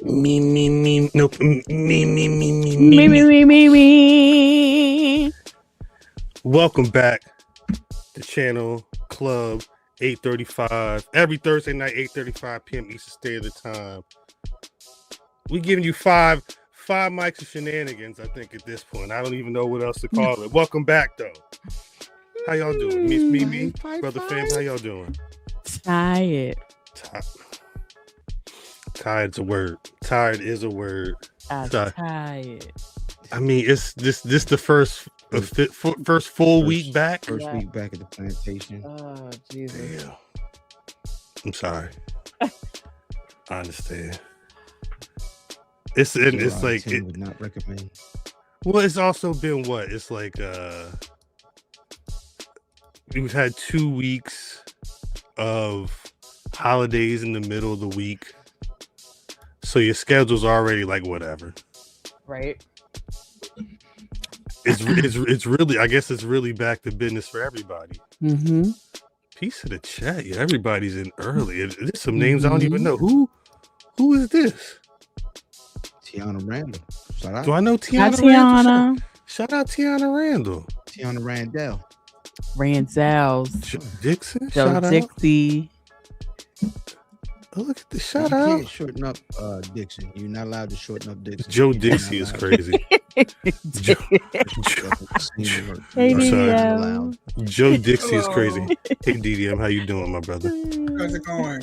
Nope. Me. Welcome back to Channel Club 835. Every Thursday night, 8:35 p.m. Eastern Standard Time. We're giving you five mics of shenanigans, I think, at this point. I don't even know what else to call it. Welcome back, though. How y'all doing? Me, Brother Fam, how y'all doing? Tired. Tired's a word. Tired is a word. I'm tired. I mean, it's this the first full week back. First week back at the plantation. Oh, Jesus. Damn. I'm sorry. I understand. It's like it would not recommend. Well, it's also been what? It's like we've had 2 weeks of holidays in the middle of the week. So your schedule's already like whatever. Right. It's really, I guess it's really back to business for everybody. Mm-hmm. Peace to the chat. Yeah, everybody's in early. There's some names I don't even know. Who is this? Tiana Randall. Shout out. Do I know Tiana Randall? Shout out Tiana Randall. Tiana Randell. Ranzel's. Dixon. Joe Shout Dixie. Oh, look at the shout you out. You can't shorten up Dixon. You're not allowed to shorten up Dixon. Joe Dixie is crazy. Joe Dixie is crazy. Hey DDM, how you doing, my brother? How's it going?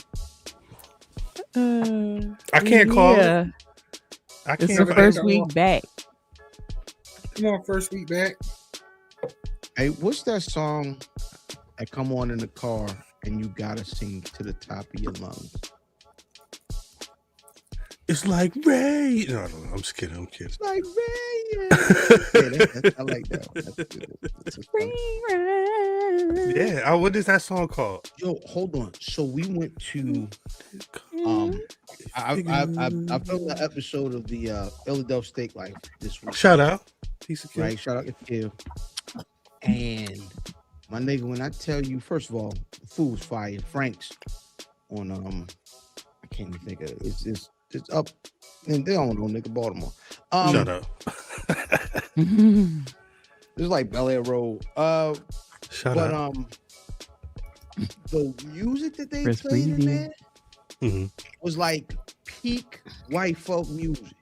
I can't call it. It's the first week back. Come on, first week back. Hey, what's that song that come on in the car and you gotta sing to the top of your lungs? It's like Ray. No, I'm just kidding. It's like Ray. Yeah, I like that one. Yeah. What is that song called? Yo, hold on. So we went to I filmed the episode of the Philadelphia Steak Life this week. Shout out. Piece of right, shout out to Kill. And my nigga, when I tell you, first of all, the food was fire. Frank's on I can't even think of it. It's up, and they don't know, nigga, Baltimore. Shut up. It's like Bel Air Road. Shut up. The music that they played in there was like peak white folk music.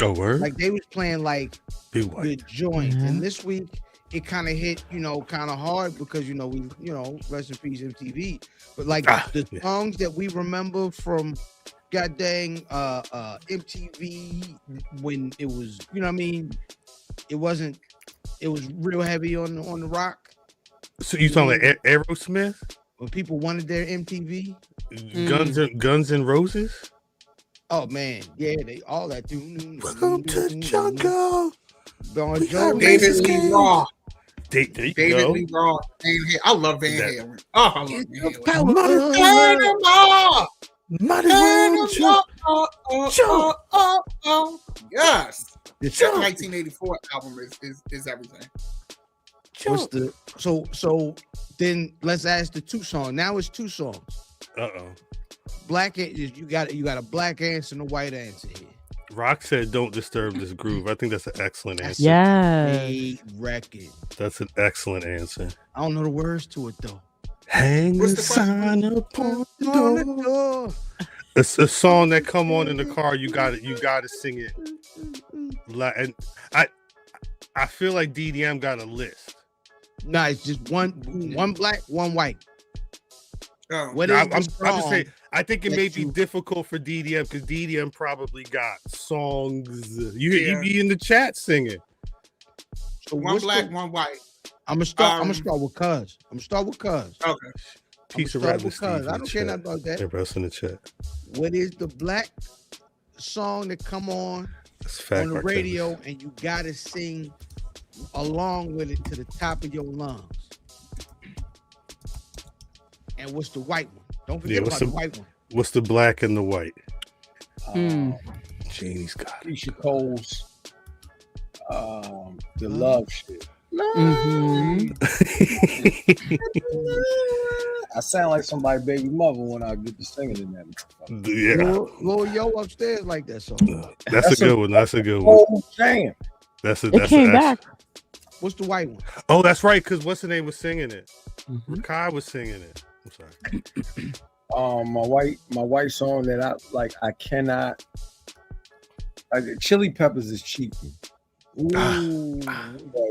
Oh, word? Like they was playing like big white good joints, and this week it kind of hit, kind of hard because we, rest in peace MTV. But like the songs that we remember from goddamn MTV when it was, it wasn't. It was real heavy on the rock. So you talking like Aerosmith? When people wanted their MTV, Guns and Roses. Oh man, yeah, they all that. Welcome to the jungle. David Lee Roth. David Lee Roth. I love Van Halen. Oh, I love Van Halen. Yes. The 1984 album is everything. What's so then let's ask the two songs. Now it's two songs. Black, you got a black answer and a white answer here. Rock said, "Don't disturb this groove." I think that's an excellent answer. Yeah, record. That's an excellent answer. I don't know the words to it though. Hang the sign upon the door. It's a song that come on in the car. You got to sing it. And I feel like DDM got a list. No, it's just one black, one white. What is I'm just saying, I think it may be difficult for DDM because DDM probably got songs. You be in the chat singing. So one black, one white. I'm gonna start with Cuz. Okay. Piece of Rattler Steve. I don't care nothing about that. Everybody in the chat. What is the black song that come on the radio and you gotta sing along with it to the top of your lungs? And what's the white one? Don't forget about the white one. What's the black and the white? Janie's got it. Keisha Cole's the love shit. I sound like somebody's baby mother when I get to singing in that. Yeah. Lil Yo upstairs like that song. That's a good one. That's a good one. Oh, damn. It came back. What's the white one? Oh, that's right. Because what's the name was singing it? Kai was singing it. I'm sorry. My white song that I like. I cannot. Chili Peppers is cheating. Ooh.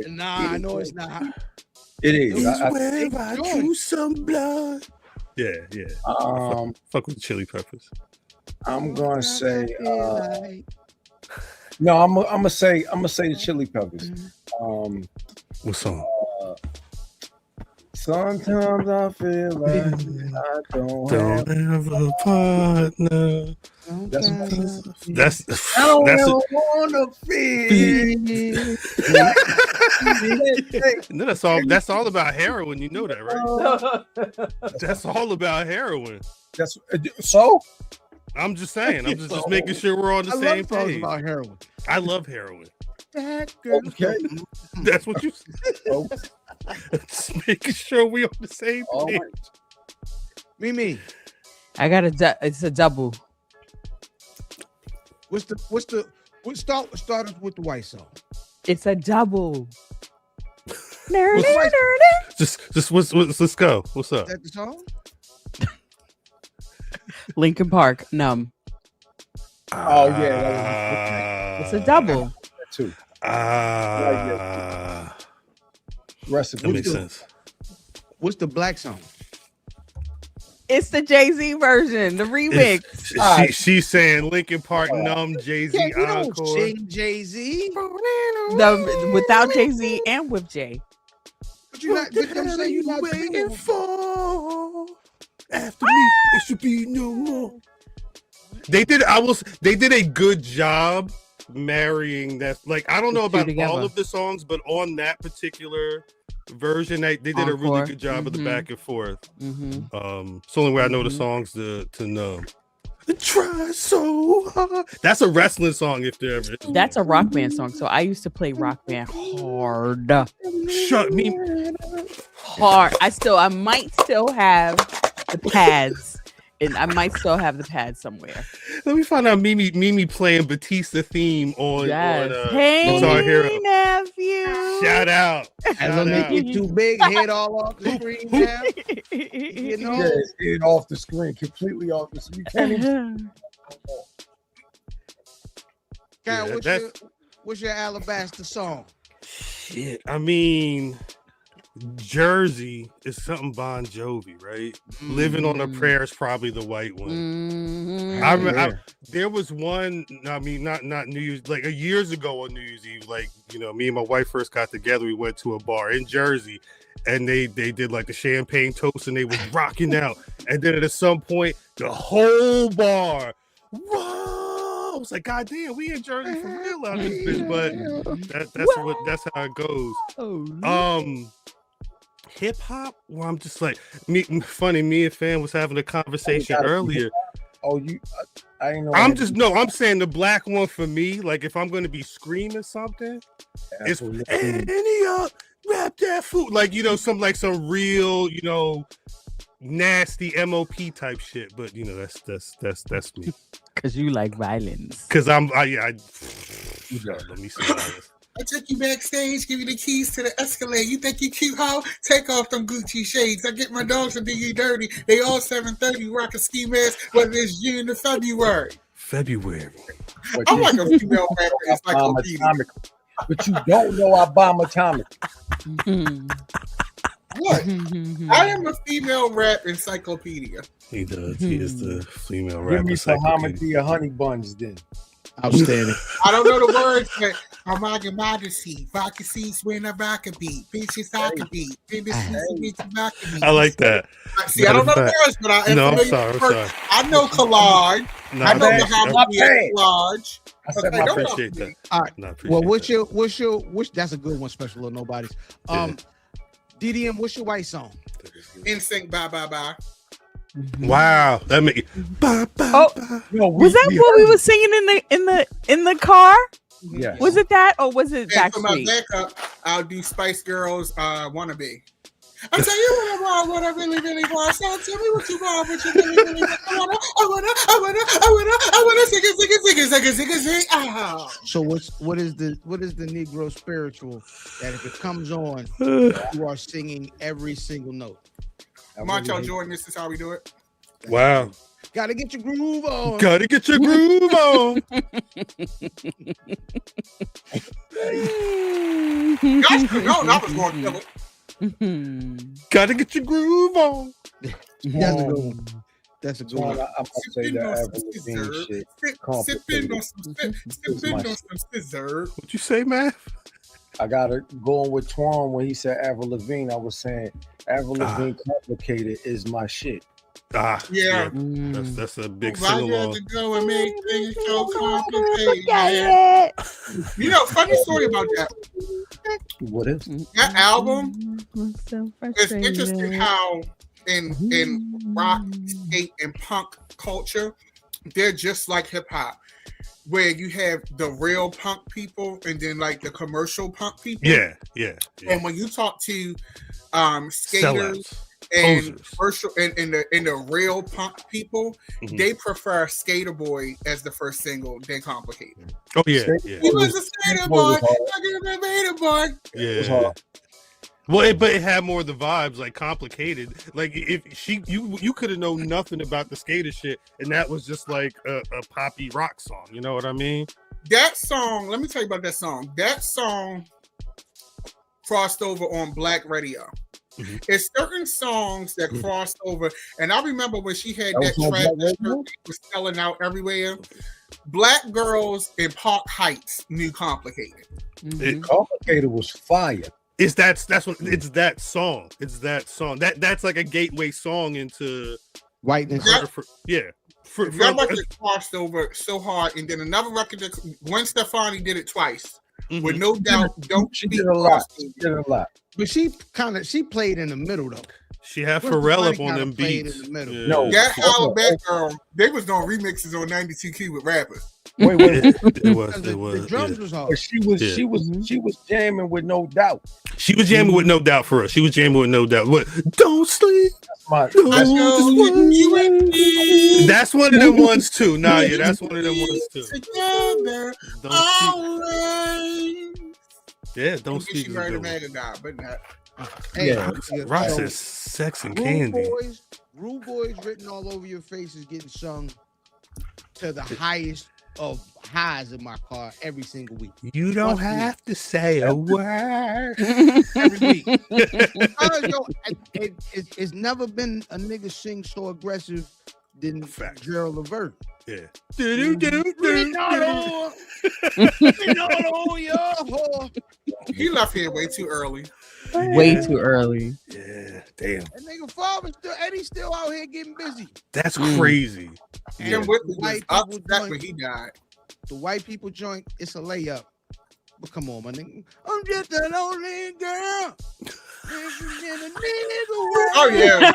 Nah, I know it's not. It is. I drew some blood. Yeah. Fuck with the Chili Peppers. I'm gonna say. No, I'm gonna say the Chili Peppers. What song? Sometimes I feel like I don't have a partner. That's I don't ever wanna feel. That's all about heroin. You know that, right? That's all about heroin. That's so. I'm just saying. I'm just making sure we're on the same page. About heroin. I love heroin. That girl. Okay. That's what you said. Just making sure we on the same page. Mimi. I got it's a double. Start us with the white song. It's a double. Just let's go. What's up? Is that the song? Linkin Park, Numb. Oh yeah, it's a double. Too. That makes sense. What's the black song? It's the Jay-Z version, the remix. She's saying Linkin Park, Numb, Jay-Z, Encore. Sing Jay-Z. Without Jay-Z and with Jay. But you're not waiting for. After me, it should be no more. They did a good job marrying that. Like, I don't know about all of the songs, but on that particular version, they did a really good job of the back and forth. It's the only way I know the songs to know. Try so hard. That's a wrestling song if there ever is. That's a rock band song. So I used to play rock band hard. Shut me hard. I might still have the pads. And I might still have the pads somewhere. Let me find out Mimi playing Batista theme on Hey, Guitar Hero. nephew. Shout out. And let me get too big, head all off the screen now. You know? Yeah, it's off the screen, completely off the screen. You can't even... what's your Alabaster song? Shit, I mean... Jersey is something Bon Jovi, right? Living on a Prayer is probably the white one. I remember there was one. I mean, not New Year's, like years ago on New Year's Eve. Like, you know, me and my wife first got together. We went to a bar in Jersey, and they did like the champagne toast, and they was rocking out. And then at some point, the whole bar, whoa! I was like, God damn, we in Jersey for real out this bitch. But that's how it goes. Hip hop, well, I'm just like me and Fan was having a conversation earlier. I ain't know. I'm saying the black one for me. Like if I'm going to be screaming something, it's rap that food. Like, you know, some real, you know, nasty MOP type shit. But you know, that's me. Cause you like violence. Cause let me see this. I took you backstage, give you the keys to the Escalade. You think you cute, how? Take off them Gucci shades. I get my dogs to do you dirty. They all 7:30 rock a ski mask, whether it's June or February. I'm like a female rapper encyclopedia. But you don't know I bomb atomic. What? I am a female rap encyclopedia. He does. He is the female rap encyclopedia. Give me some honey buns then. Outstanding. I don't know the words, but I'm a modesty. Vodka seats when a vodka beat. Bitches vodka beat. I like that. See, I don't know the words, but I am I'm sorry. I know collage. I know collage. I appreciate that. All right. Well, what's your that's a good one, Special or Nobody's. DDM, what's your white song? NSYNC, bye bye bye. Wow, that made was that what we were singing in the car? Yeah. Was it that or was it Backstreet? For my Backstreet? backup, I'll do Spice Girls Wannabe. I tell you what I really, really want. So tell me what you want, what you really, really want. I wanna sing it. Ah. So what is the Negro spiritual that if it comes on, you are singing every single note? Martel Jordan, this is how we do it. Wow. Gotta get your groove on. Gotta get your groove on. Y'all should know I was going to kill it. Gotta get your groove on. That's a good one. That's a good one. I'm gonna say that Avril Lavigne shit. Sipping on some scissor. What you say, man? I got it going with Twan when he said Avril Lavigne. I was saying Avril Lavigne Complicated is my shit. Yeah. That's a big Why sing you have along. to go and make things so complicated? You know, funny story about that. What is? That album, it's interesting how in rock, skate, and punk culture, they're just like hip hop, where you have the real punk people and then like the commercial punk people. Yeah. And when you talk to skaters Sellouts. and Posers. commercial and the real punk people, they prefer Skater Boy as the first single than Complicated. Oh yeah. He was a skater boy. I made a boy. Yeah. Well, but it had more of the vibes, like Complicated. Like if you could have known nothing about the skater shit, and that was just like a poppy rock song. You know what I mean? That song. Let me tell you about that song. That song crossed over on Black radio. It's certain songs that crossed over, and I remember when she had that track that was selling out everywhere. Black girls in Park Heights knew Complicated. Complicated was fire. It's that song. It's that song. That's like a gateway song into whiteness. That record crossed over so hard, and then another record that Gwen Stefani did it twice. With no doubt, don't she did a lot. She did a lot. But she played in the middle though. She had Pharrell up on them beats. In the middle. Yeah. No, that Alabama girl, they was doing remixes on 92 Key with rappers. Wait. It was. The drums was hard. But she was jamming with No Doubt. She was jamming with No Doubt for us. She was jamming with No Doubt. What? Don't sleep. That's That's one of them ones too. Nah, yeah, that's one of them ones too. Together, always. Yeah, don't sleep. She married a man and died, but not. Hey, Rock says sex and candy. Rude Boys written all over your face is getting sung to the highest of highs in my car every single week. You don't have to say a word. Every week. It's never been a nigga sing so aggressive than Gerald Levert. Yeah. He left here way too early. Way too early. Yeah, damn. That nigga father Eddie's still out here getting busy. That's crazy. And Whitley was upset when he died. The white people joint, it's a layup. But come on, my nigga. I'm just a lonely girl. Oh yeah.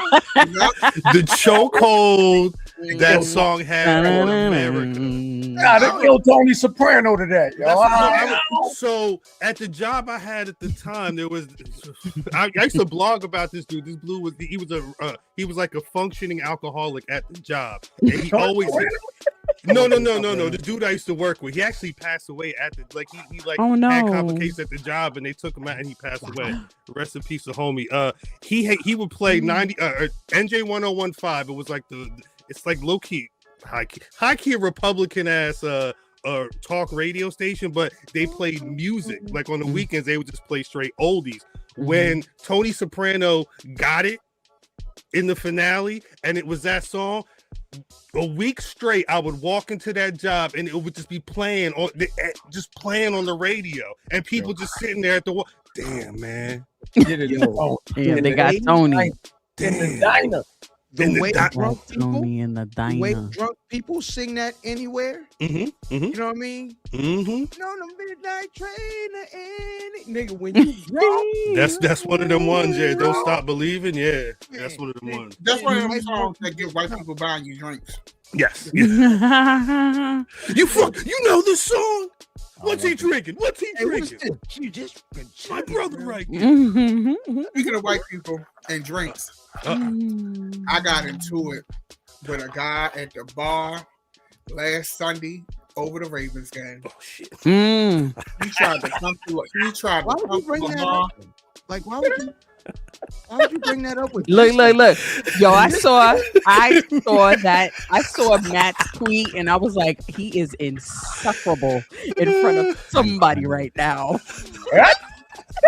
The chokehold that song had on America. Nah, they killed Tony Soprano to that, yo. So at the job I had at the time, there was I used to blog about this dude. This blue was he was like a functioning alcoholic at the job, and he always no. The dude I used to work with, he actually passed away at the he had complications at the job, and they took him out and he passed away. Rest in peace, the homie. He would play 90 NJ 1015. It was like it's like low key, high key Republican ass talk radio station, but they played music. Like on the weekends, they would just play straight oldies. When Tony Soprano got it in the finale, and it was that song. A week straight, I would walk into that job and it would just be playing on the radio, and people just sitting there at the wall. Damn, man. Damn, they got Tony in the diner. The way drunk people, Tony in the diner. The way drunk people sing that anywhere. You know what I mean? No, the midnight train to any nigga when you drunk. That's one of them ones. Yeah, don't stop believing. Yeah, that's one of them ones. That's one of them songs that get white people buying you drinks. Yes. You know this song? What's he drinking? What's he Hey, what's drinking? this? You just My brother right there. Speaking of white people and drinks, I got into it with a guy at the bar last Sunday over the Ravens game. Oh shit! He tried to come through. He tried Why to would come you bring through the that bar. up? Like, why would you bring that up with Look. Yo, I saw Matt's tweet and I was like, he is insufferable in front of somebody right now.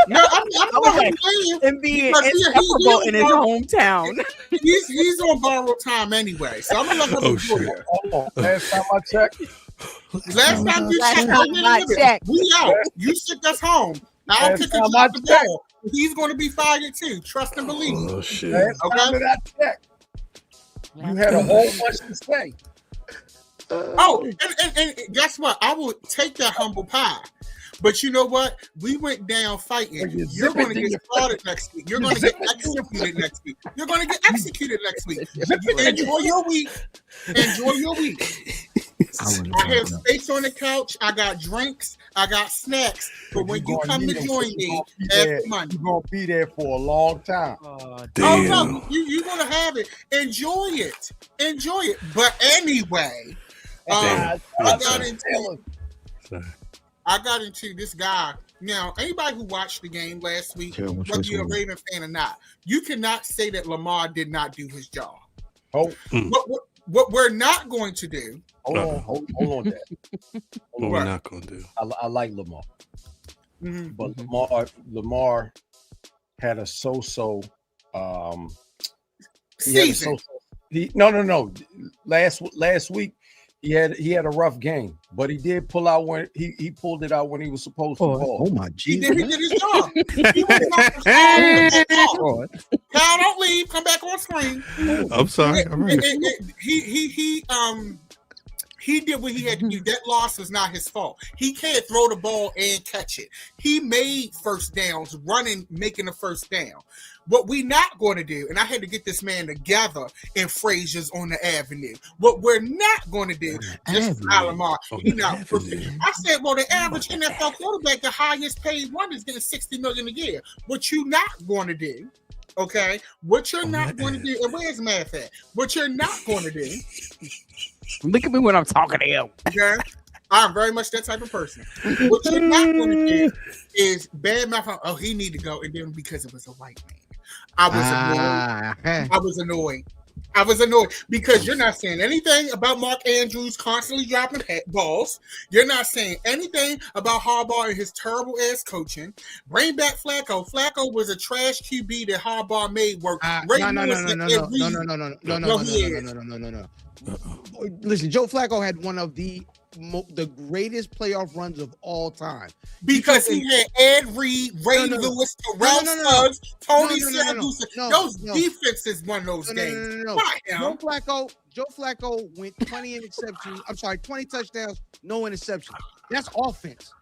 No, I'm not like, saying And being because insufferable in his hometown. he's on borrowed time anyway. So I'm gonna let him Oh, enjoy shit. it. Hold on. Last time I checked, Last time you Last checked, time I checked. we out. You sent us home. I'll Last pick time up I the checked. ball. He's going to be fired too. Trust and believe. Oh shit! last time that I checked, you had a whole bunch to say. Oh, and guess what? I will take that humble pie. But you know what? We went down fighting. Well, you You're zip going it to in get your started next week. You're going to zip get executed next week. You're going to get executed next week. Zip it in Enjoy your week. Enjoy your week. I have space on the couch. I got drinks. I got snacks. But when you come to join me after Monday, you're gonna be there for a long time. Damn. oh no, you're going to have it. Enjoy it. Enjoy it. But anyway, I got into this guy. Now, anybody who watched the game last week, whether you're a Raven fan or not, you cannot say that Lamar did not do his job. Oh, What we're not going to do. hold on, Dad. What we're not gonna do? I like Lamar, Mhm. but Lamar had a so-so. He had a Season. no. Last week he had a rough game, but he did pull out when he pulled it out when he was supposed to. Oh my He Jesus! did his job. He was not Kyle, don't leave. Come back on screen. I'm sorry. All right. He did what he had to do. That loss was not his fault. He can't throw the ball and catch it. He made first downs, running, making the first down. What we not going to do, and I had to get this man together in Frazier's on the Avenue. What we're not going to do, just Lamar. He not perfect. I said, well, the average NFL quarterback, the highest paid one, is getting $60 million a year. What you not going to do? Okay, what you're not going to do, and where's Math at? What you're not going to do, Look at me when I'm talking to him. okay? I'm very much that type of person. What you're not going to do is bad mouth. Oh, he need to go, and then because it was a white man, I was annoyed. I was annoyed because you're not saying anything about Mark Andrews constantly dropping balls. You're not saying anything about Harbaugh and his terrible ass coaching. Bring back Flacco. Flacco was a trash QB that Harbaugh made work. No. Listen, Joe Flacco had one of the greatest playoff runs of all time Because he had Ed Reed, Ray Lewis, Terrell Suggs, Tony Siragusa. Those defenses won those games. Not him. Joe Flacco went 20 interceptions. I'm sorry, 20 touchdowns, no interceptions. That's offense.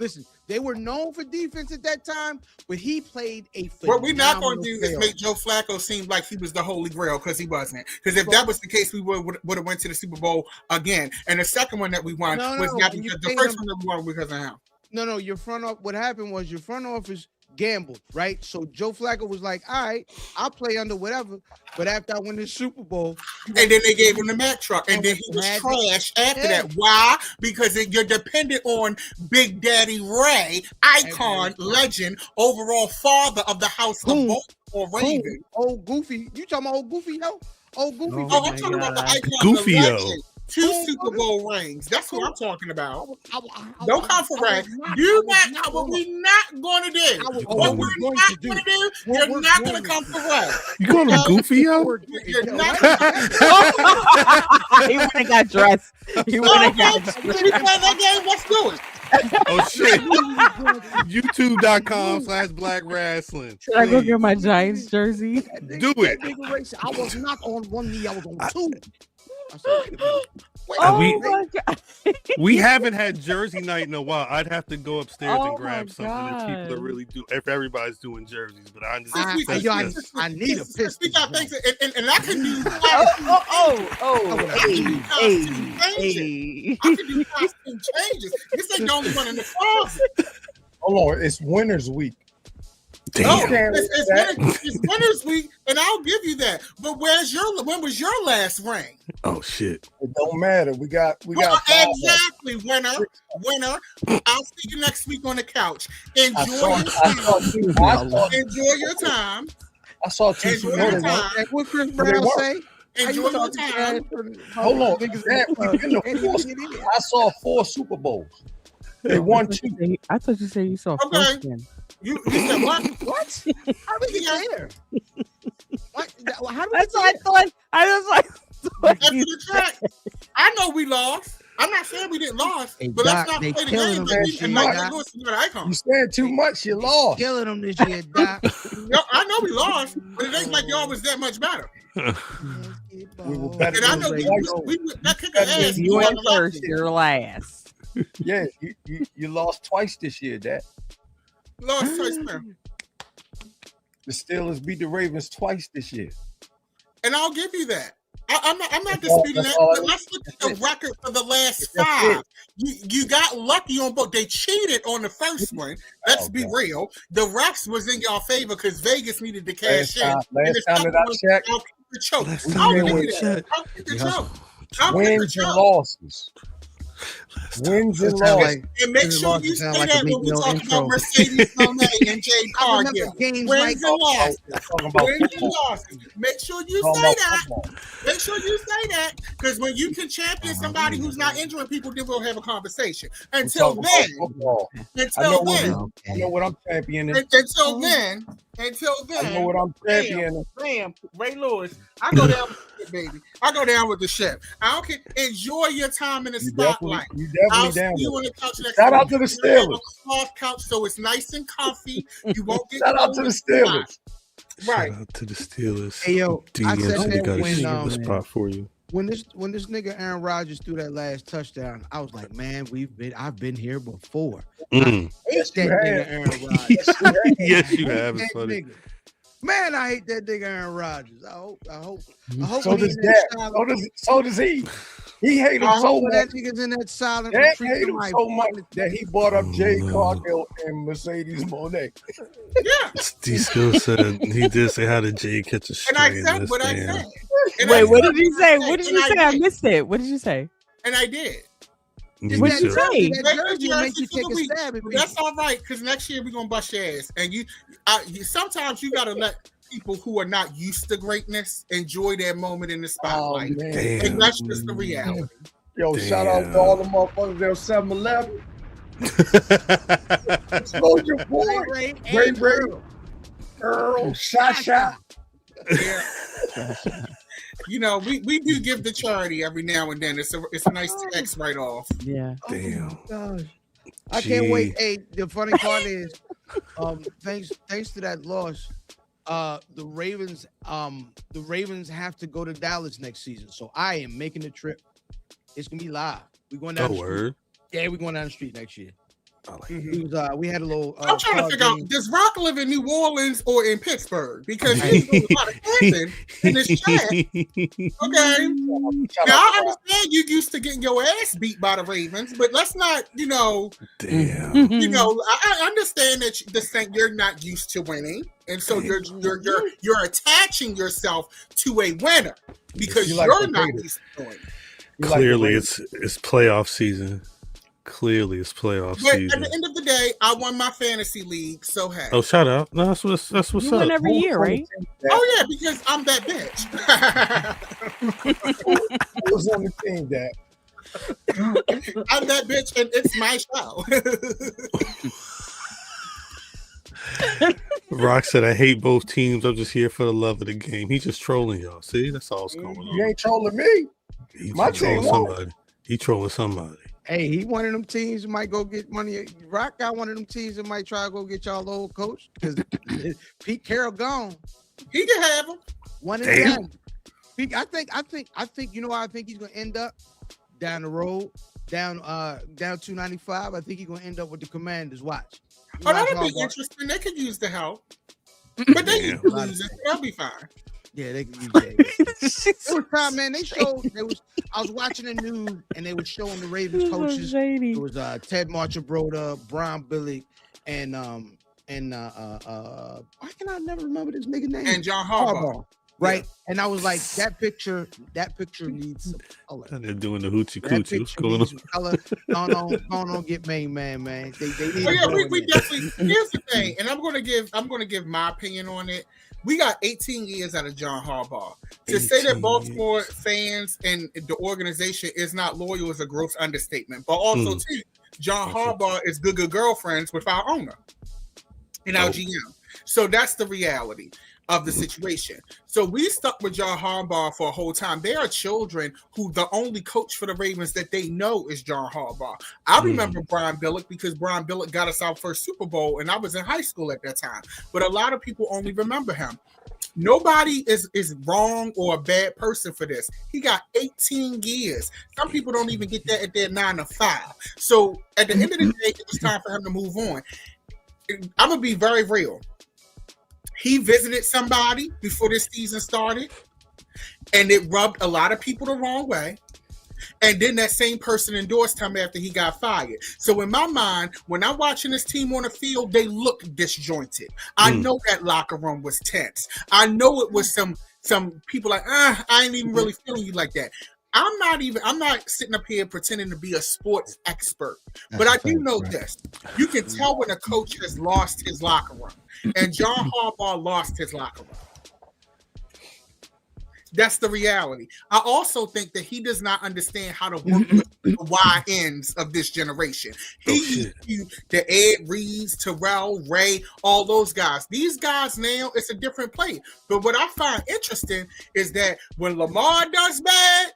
Listen, they were known for defense at that time, but he played a phenomenal What we're not going to do is make Joe Flacco seem like he was the holy grail, because he wasn't. Because if that was the case, we would have went to the Super Bowl again. And the second one that we won was not because the first one that we won because of him. No, your front office. What happened was your front office gambled, right? So Joe Flacco was like, all right, I'll play under whatever. But after I win the Super Bowl, and then they gave him the Mack truck, and then he was trash after that. Why? Because you're dependent on Big Daddy Ray, icon, legend, overall father of the house of Baltimore Ravens. Old Goofy. You talking about old Goofy, yo? Old Goofy. Oh, I'm talking about the icon, Goofy, the yo. legend. 2 Super Bowl rings. That's what I'm talking about. Don't come for Ray. Do not. What we're not going to do. What we're not going to do. You're not going to come for Ray. You calling him Goofy, yo? You're not. He went and got dressed. He went and got dressed. We playing that game. Let's do it. Oh shit! YouTube.com/Black Rasslin. Should I go get my Giants jersey? Do it. I was not on one knee. I was on two. I said, wait a minute. Oh my God. We haven't had Jersey night in a while. I'd have to go upstairs Oh and grab my something if people are God. really do. If everybody's doing jerseys, but I just I need a Since we Pistons. got things, and I can do Hey. I can do costume changes. This ain't the only one in the closet. Hold on, it's Winners Week. No, damn. it's Winners Week, and I'll give you that. But when was your last ring? Oh shit! It don't matter. We got Exactly, winner. I'll see you next week on the couch. Enjoy your time. I saw two. Enjoy your time. What Chris Brown say? Enjoy your time. Hold on. I saw 4 Super Bowls. They won 2. I thought you said you saw Okay. You said what? What? How did he get there? What? How did That's what I thought. I was like, After the track, I know we lost. I'm not saying we didn't lose, Hey, but Doc, let's not they play the killing game them like that we shit, and Michael Doc. Lewis is not an icon. You said too much. You lost. killing them this year, Doc? I know we lost, but it ain't like y'all was that much better. We were better. And I know we that kick ass. if you ain't first, you're last. Yeah, you lost twice this year, Dad. Lost twice, man. The Steelers beat the Ravens twice this year. And I'll give you that. I'm not disputing that. But let's look at the record for the last 5. You got lucky on both. They cheated on the first one. Let's be real. The refs was in y'all favor because Vegas needed to cash in. Last time that I checked, I'll keep the choke. Last I'll time give we you that. checked. I'll keep the choke. I'll keep the wins and choke. losses. Wins and losses. And make sure you say that when we talk about Mercedes Monet and Jay Cargill. Games Wins and losses. Talking about Wins and football. losses. Make sure you Talking say about that. football. Make sure you say that, because when you can champion somebody who's not injuring people, then we'll have a conversation. Until Talking then, about football. I know what I'm championing. until then, I know what I'm championing. Bam, Ray Lewis. I go down with the ship, baby. I go down with the ship. I don't care. Enjoy your time in the spotlight. You I'll definitely down see you with on it. the couch next Shout week. out to the You're on Steelers. a soft couch, so it's nice and comfy. You won't get Shout out to the Steelers. Right. Shout out to the Steelers. Hey, yo, I said DNC that got a when, super spot for you. when this nigga Aaron Rodgers threw that last touchdown, I was like, man, I've been here before. Mm. It's that you nigga have. Aaron Rodgers. Yes, you I hate have. It's that funny. nigga. Man, I hate that nigga Aaron Rodgers. I hope So when he does in that that. silent- So does he. He hated him I so hope when much. that nigga's in that silent That retreat. hated him like, so much that he brought up Jay No. Cargill and Mercedes Monet. Yeah. He still said he did say how did Jay catch a And I stray in said this what I damn. said. And Wait, I what said did you say? What did and you say? I did. missed it. What did you say? And I did. You What said- did you say? That jersey will make you For the take a week. stab at But me. that's all right, because next year we're gonna bust your ass. And you sometimes you gotta let people who are not used to greatness enjoy their moment in the Oh, spotlight. man. Damn. And that's just the reality. Yo, shout out to all the motherfuckers there 7-Eleven. Soldier Boy, Ray, Earl, Shot. You know, we do give the charity every now and then. It's a nice tax write off. Yeah. Damn. Gosh. I can't wait. Gee. Hey, the funny part is, thanks to that loss, the Ravens have to go to Dallas next season. So I am making the trip. It's gonna be live. We're going down Oh, the street. word. Yeah, we're going down the street next year. I like We had a little. I'm trying to figure out, game. does Rock live in New Orleans or in Pittsburgh? Because he's doing a lot of camping in this chat. Okay. Now I understand you used to getting your ass beat by the Ravens, but let's not, Damn. I understand that you're not used to winning, and so you're attaching yourself to a winner because You like you're the not Raiders. used to winning. Clearly, it's playoff season. Clearly, it's playoff But season. at the end of the day, I won my fantasy league, so hey. Oh, shout out! No, that's what's You up. win every year, right? Oh yeah, because I'm that bitch. Who was on the team, Dad? I'm that bitch, and it's my show. Rock said, "I hate both teams. I'm just here for the love of the game." He's just trolling y'all. See, that's all that's going on. You ain't trolling me. He's My trolling team won. somebody. He trolling somebody. Hey, he one of them teams that might go get money. Rock got one of them teams that might try to go get y'all old coach because Pete Carroll gone. He can have him. One and Damn. done. I think. You know where I think he's gonna end up? down the road, down 295. I think he's gonna end up with the Commanders. Watch. Oh, that'll be interesting. They could use the help, but they can lose it. They'll be fine. Yeah, they can use that. It was time, man. They showed. I was watching the news, and they were showing the Ravens coaches. It was Ted Marchibroda, Bron Billick, and why can I never remember this nigga name? And John Harbaugh. Right, and I was like, that picture needs some color. And they're doing the hoochie coochie. What's going on? Don't get main man. They need. We definitely. Here's the thing, and I'm gonna give my opinion on it. We got 18 years out of John Harbaugh. To say that Baltimore fans and the organization is not loyal is a gross understatement. But also, too, John Harbaugh is good girlfriends with our owner and our GM. So that's the reality of the situation. So we stuck with John Harbaugh for a whole time. There are children who the only coach for the Ravens that they know is John Harbaugh. I remember Brian Billick because Brian Billick got us our first Super Bowl, and I was in high school at that time. But a lot of people only remember him. Nobody is wrong or a bad person for this. He got 18 years. Some people don't even get that at their 9 to 5. So at the end of the day, it was time for him to move on. I'm going to be very real. He visited somebody before this season started, and it rubbed a lot of people the wrong way. And then that same person endorsed him after he got fired. So in my mind, when I'm watching this team on the field, they look disjointed. I know that locker room was tense. I know it was some people like, I ain't even really feeling you like that. I'm not sitting up here pretending to be a sports expert, but I do know this. You can tell when a coach has lost his locker room, and John Harbaugh lost his locker room. That's the reality. I also think that he does not understand how to work with the Y-ends of this generation. He used the Ed Reeds, Terrell, Ray, all those guys. These guys now, it's a different play. But what I find interesting is that when Lamar does bad,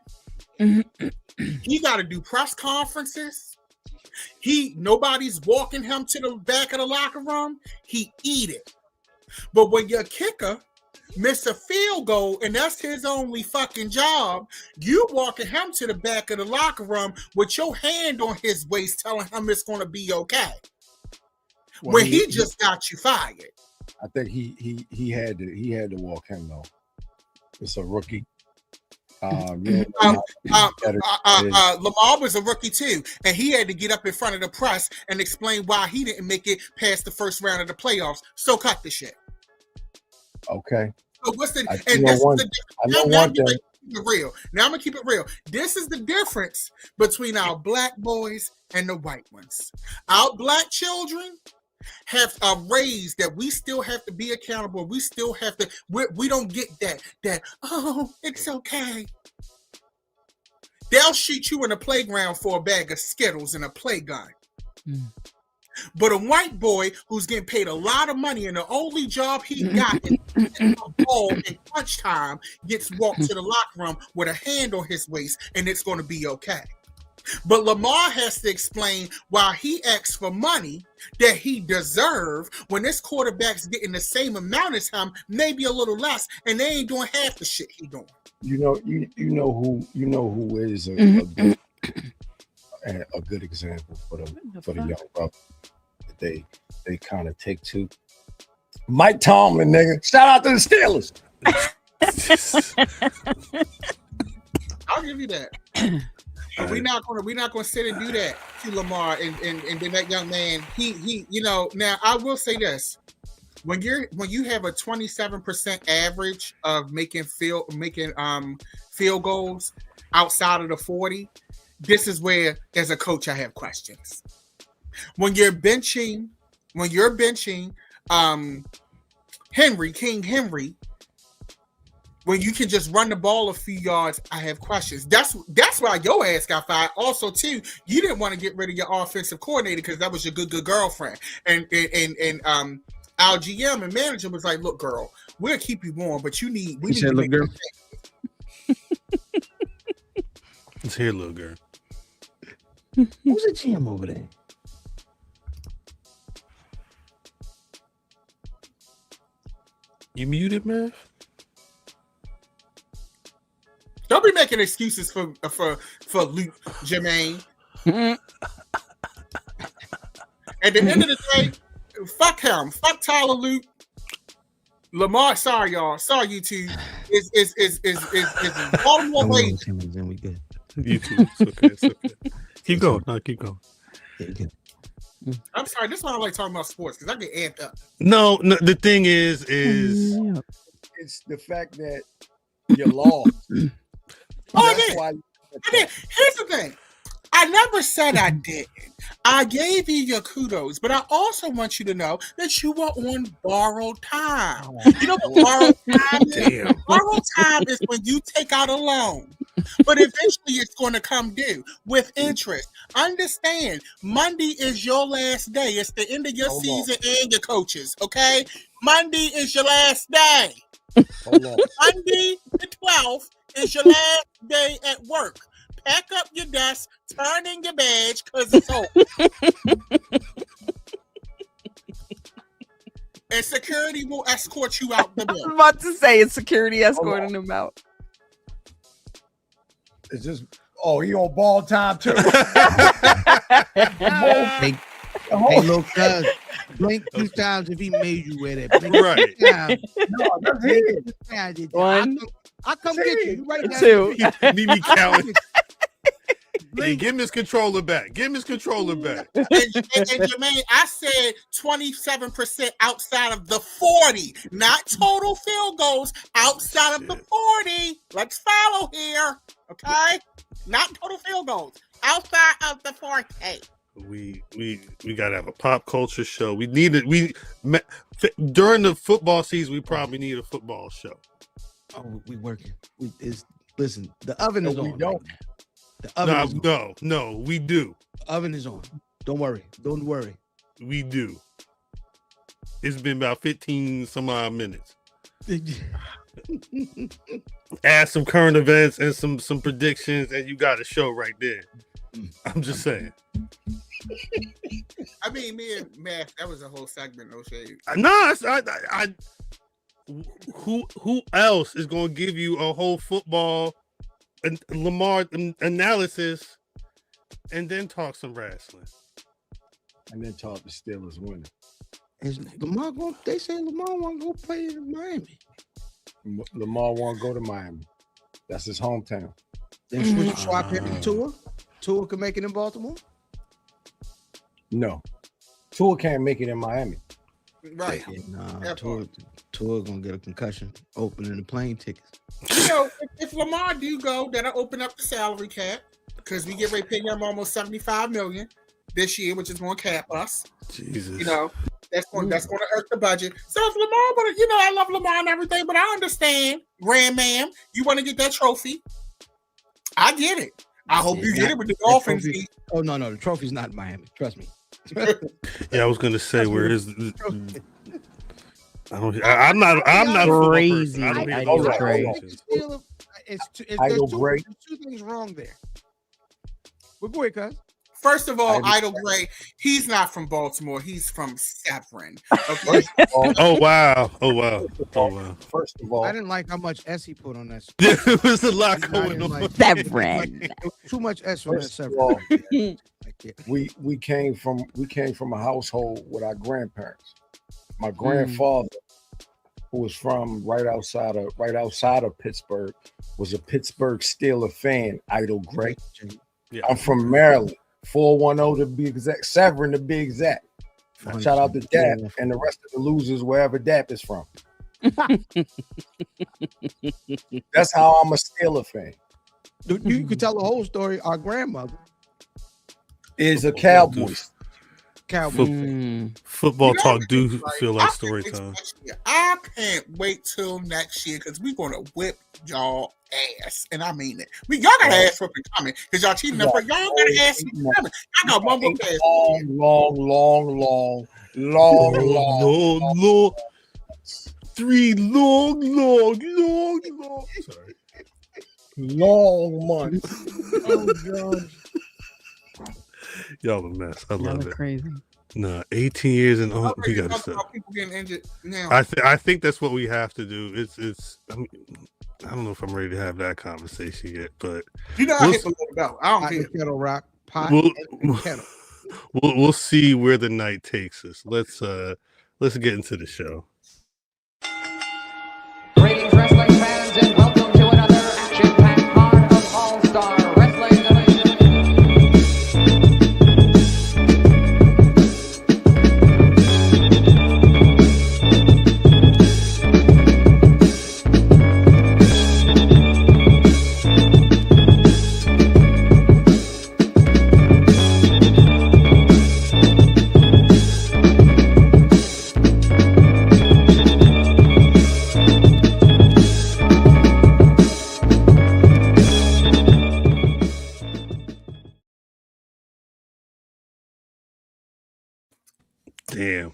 he got to do press conferences. Nobody's walking him to the back of the locker room. He eat it. But when your kicker miss a field goal and that's his only fucking job, you walking him to the back of the locker room with your hand on his waist, telling him it's going to be okay. Well, when he just got you fired. I think he had to walk him though. It's a rookie. Lamar was a rookie too, and he had to get up in front of the press and explain why he didn't make it past the first round of the playoffs. So cut the shit. Okay. So what's the? Now I'm gonna keep it real. This is the difference between our black boys and the white ones. Our black children have a raise that we still have to be accountable. We still have to. We don't get that. Oh, it's okay. They'll shoot you in the playground for a bag of Skittles and a play gun. But a white boy who's getting paid a lot of money and the only job he got is a ball in crunch time gets walked to the locker room with a hand on his waist, and it's going to be okay. But Lamar has to explain why he asks for money that he deserves when this quarterback's getting the same amount as him, maybe a little less, and they ain't doing half the shit he doing. You know who is a good example for the young brother that they kind of take to. Mike Tomlin, nigga. Shout out to the Steelers. I'll give you that. We're not gonna sit and do that to Lamar and then that young man. He now I will say this. When you have a 27% average of making field goals outside of the 40, this is where, as a coach, I have questions. When you're benching King Henry, when you can just run the ball a few yards, I have questions. That's why your ass got fired. Also, too, you didn't want to get rid of your offensive coordinator because that was your good girlfriend. And our GM and manager was like, "Look, girl, we'll keep you warm, but we need to make girl. It's here, little girl. Who's the GM over there? You muted, man? Don't be making excuses for Luke Jermaine. At the end of the day, fuck him. Fuck Tyler Luke. Lamar, sorry y'all. Sorry YouTube. Is Baltimore Ravens. Then we good. YouTube. It's okay. Keep going. No, keep going. Yeah, good. I'm sorry. This is why I like talking about sports because I get amped up. No, the thing is It's the fact that you lost. I did. Here's the thing. I never said I didn't. I gave you your kudos, but I also want you to know that you were on borrowed time. You know what borrowed time is? Damn. Borrowed time is when you take out a loan, but eventually it's going to come due with interest. Understand, Monday is your last day. It's the end of your season and your coaches, okay? Monday is your last day. Monday the 12th is your last day at work. Pack up your desk, turn in your badge, because it's over. And security will escort you out the I was building. about to say it's security escorting them out. It's just, he on ball time too. Hey, look, blink 2 times if he made you wear that. Blink Right. 2 times. No, that's it. One, I come get you. You right there. 2. Need me counting. Hey, give him his controller back. Give him his controller back. And Jermaine, I said 27% outside of the 40, not total field goals, outside of the 40. Let's follow here, okay? Not total field goals, outside of the 40. We gotta have a pop culture show. We during the football season. We probably need a football show. Oh, we working. Listen. The oven is on. We don't. The oven is on. No, we do. The oven is on. Don't worry. We do. It's been about 15 some odd minutes. Add some current events and some predictions, and you got a show right there. I'm just saying. I mean, me and Matt, that was a whole segment, no shade. No, who else is going to give you a whole football and Lamar analysis and then talk some wrestling? And then talk the Steelers winning. Is Lamar going? They say Lamar want to go play in Miami. Lamar won't go to Miami. That's his hometown. Then swap him to Tua. Tua can make it in Baltimore. No, Tua can't make it in Miami. Right. Yeah, nah, Tua gonna get a concussion opening the plane tickets. You know, if Lamar do go, that'll open up the salary cap because we get ready to pay him almost $75 million this year, which is going to cap us. Jesus. You know, that's going to hurt the budget. So if Lamar, but I love Lamar and everything, but I understand, Grandmam, you want to get that trophy. I get it. I hope you get it with the Dolphins. Oh no, the trophy's not in Miami. Trust me. Yeah, I was gonna say where is. I'm not crazy. I don't hear It's Idle Gray. There's 2 things wrong there. But go ahead, cuz. First of all, Idle Gray, he's not from Baltimore. He's from Severn. Okay. Oh wow. First of all, I didn't like how much S he put on that. There was a lot going on. Severn. Too much S on that first of Severn. all, we came from a household with our grandparents. My grandfather, who was from right outside of Pittsburgh, was a Pittsburgh Steelers fan. Idle Gray. Yeah. I'm from Maryland. 410 to be exact, Severn to be exact. Shout out to Dap and the rest of the losers wherever Dap is from. That's how I'm a Steelers fan. You could tell the whole story. Our grandmother Is a Cowboys. Football talk do feel like story time. I can't wait till next year because we're gonna whip y'all ass, and I mean it. Y'all got ass whooping coming because y'all cheating. Y'all got ass whooping coming. I got one more pass. Long. 3 long. Sorry. Long months. Oh God. Y'all a mess. I love it. Crazy. Nah, 18 years and we gotta stop. People getting injured now. I think that's what we have to do. I don't know if I'm ready to have that conversation yet, but You know, I hit the little belt. I don't Pot care. and kettle rock. Pot We'll- and kettle. we'll see where the night takes us. Let's get into the show. Greetings, wrestling fans, and welcome to another action-packed card of All-Star Wrestling. Damn.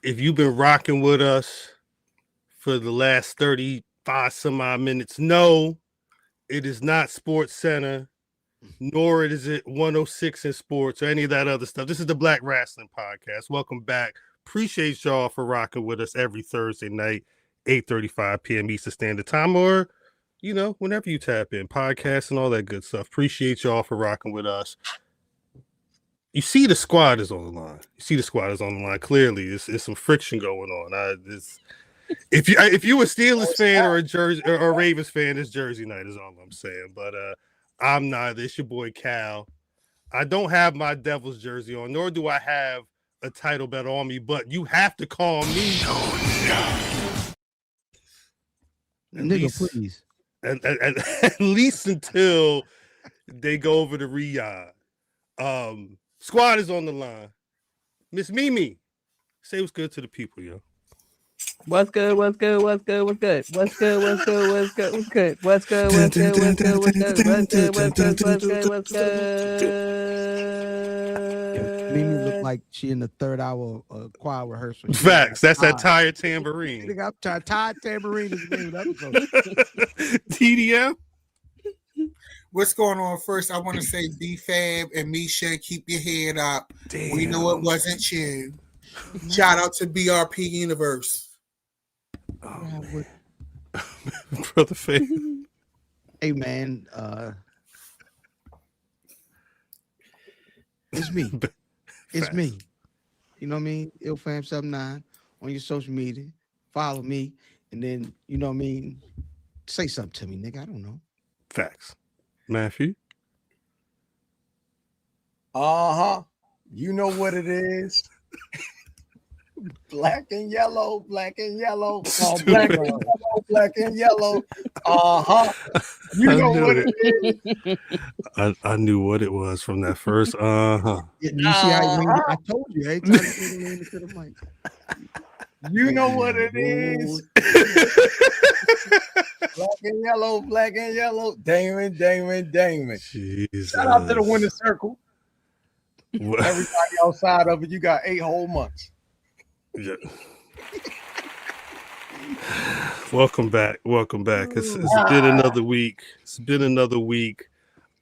If you've been rocking with us for the last 35 some odd minutes, no, it is not Sports Center, nor is it 106 in sports or any of that other stuff. This is the Black Rasslin Podcast. Welcome back. Appreciate y'all for rocking with us every Thursday night, 8:35 p.m. Eastern Standard Time, or whenever you tap in, podcasts and all that good stuff. Appreciate y'all for rocking with us. You see the squad is on the line. Clearly, it's some friction going on. If you a Steelers fan or a Jersey or a Ravens fan, it's Jersey night is all I'm saying. But I'm not. It's your boy Cal. I don't have my Devils jersey on, nor do I have a title bet on me. But you have to call me. Nigga, please. At least until they go over to Riyadh. Squad is on the line. Miss Mimi, say what's good to the people, yo. What's good? What's good? What's good? What's good? What's good? What's good? What's good? What's good? What's good? What's good? What's good? What's good? What's good? What's good? What's good? What's good? Mimi look like she in the third hour choir rehearsal. Facts. That's that tired tambourine. Nigga, I'm trying. Tired tambourine is the name of the episode. TDM. What's going on? First, I want to say B-Fab and Misha, keep your head up. Damn. We know it wasn't you. Shout out to BRP Universe. Brother Fam. Hey man, it's me. It's me. You know what I mean? IlFam79 on your social media. Follow me, and then you know what I mean. Say something to me, nigga. I don't know. Facts. Matthew. You know what it is. Black and yellow, black and yellow. Oh, black and yellow, black and yellow. You know what it is. I knew what it was from that first. Yeah, you see how I told you. Every time you lean into the mic. You know what it is. Black and yellow. Damon. Jesus. Shout out to the winner's circle. Everybody outside of it, you got 8 whole months. Yeah. Welcome back. It's been another week.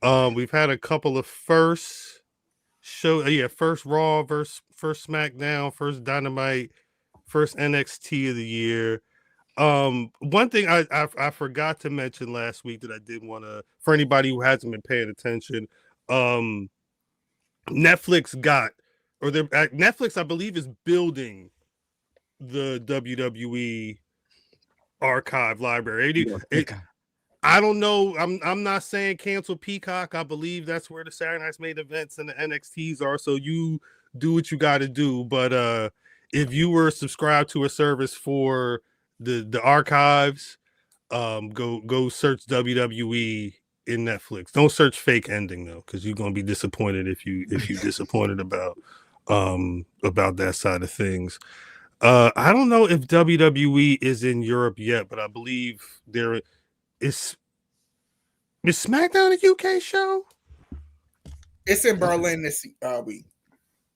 We've had a couple of first Raw versus first SmackDown, first Dynamite, first NXT of the year. One thing I forgot to mention last week that I did want to, for anybody who hasn't been paying attention, Netflix I believe is building the WWE archive library. I don't know. I'm not saying cancel Peacock. I believe that's where the Saturday Night's main events and the NXTs are. So you do what you got to do. But if you were subscribed to a service for the archives, go search WWE in Netflix. Don't search fake ending though, because you're gonna be disappointed if you disappointed about that side of things. I don't know if WWE is in Europe yet, but I believe there is SmackDown a UK show? It's in Berlin this week.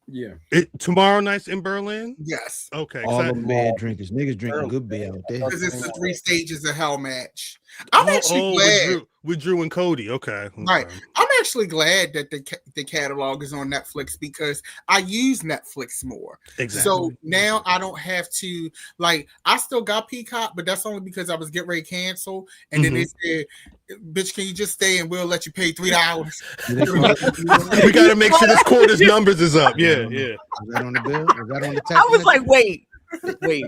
Yeah. Tomorrow night's in Berlin. Yes. Okay. All them bad drinkers, niggas drinking good beer out there. Because it's the 3 stages of hell match. I'm actually glad with Drew and Cody. Okay. Right. I'm actually glad that the catalog is on Netflix because I use Netflix more. Exactly. So now I don't have to I still got Peacock, but that's only because I was getting ready to cancel. And then they said, bitch, can you just stay and we'll let you pay $3? We gotta make sure this quarter's numbers is up. Yeah. Was that on the bill? Was that on the text? I was like, wait. He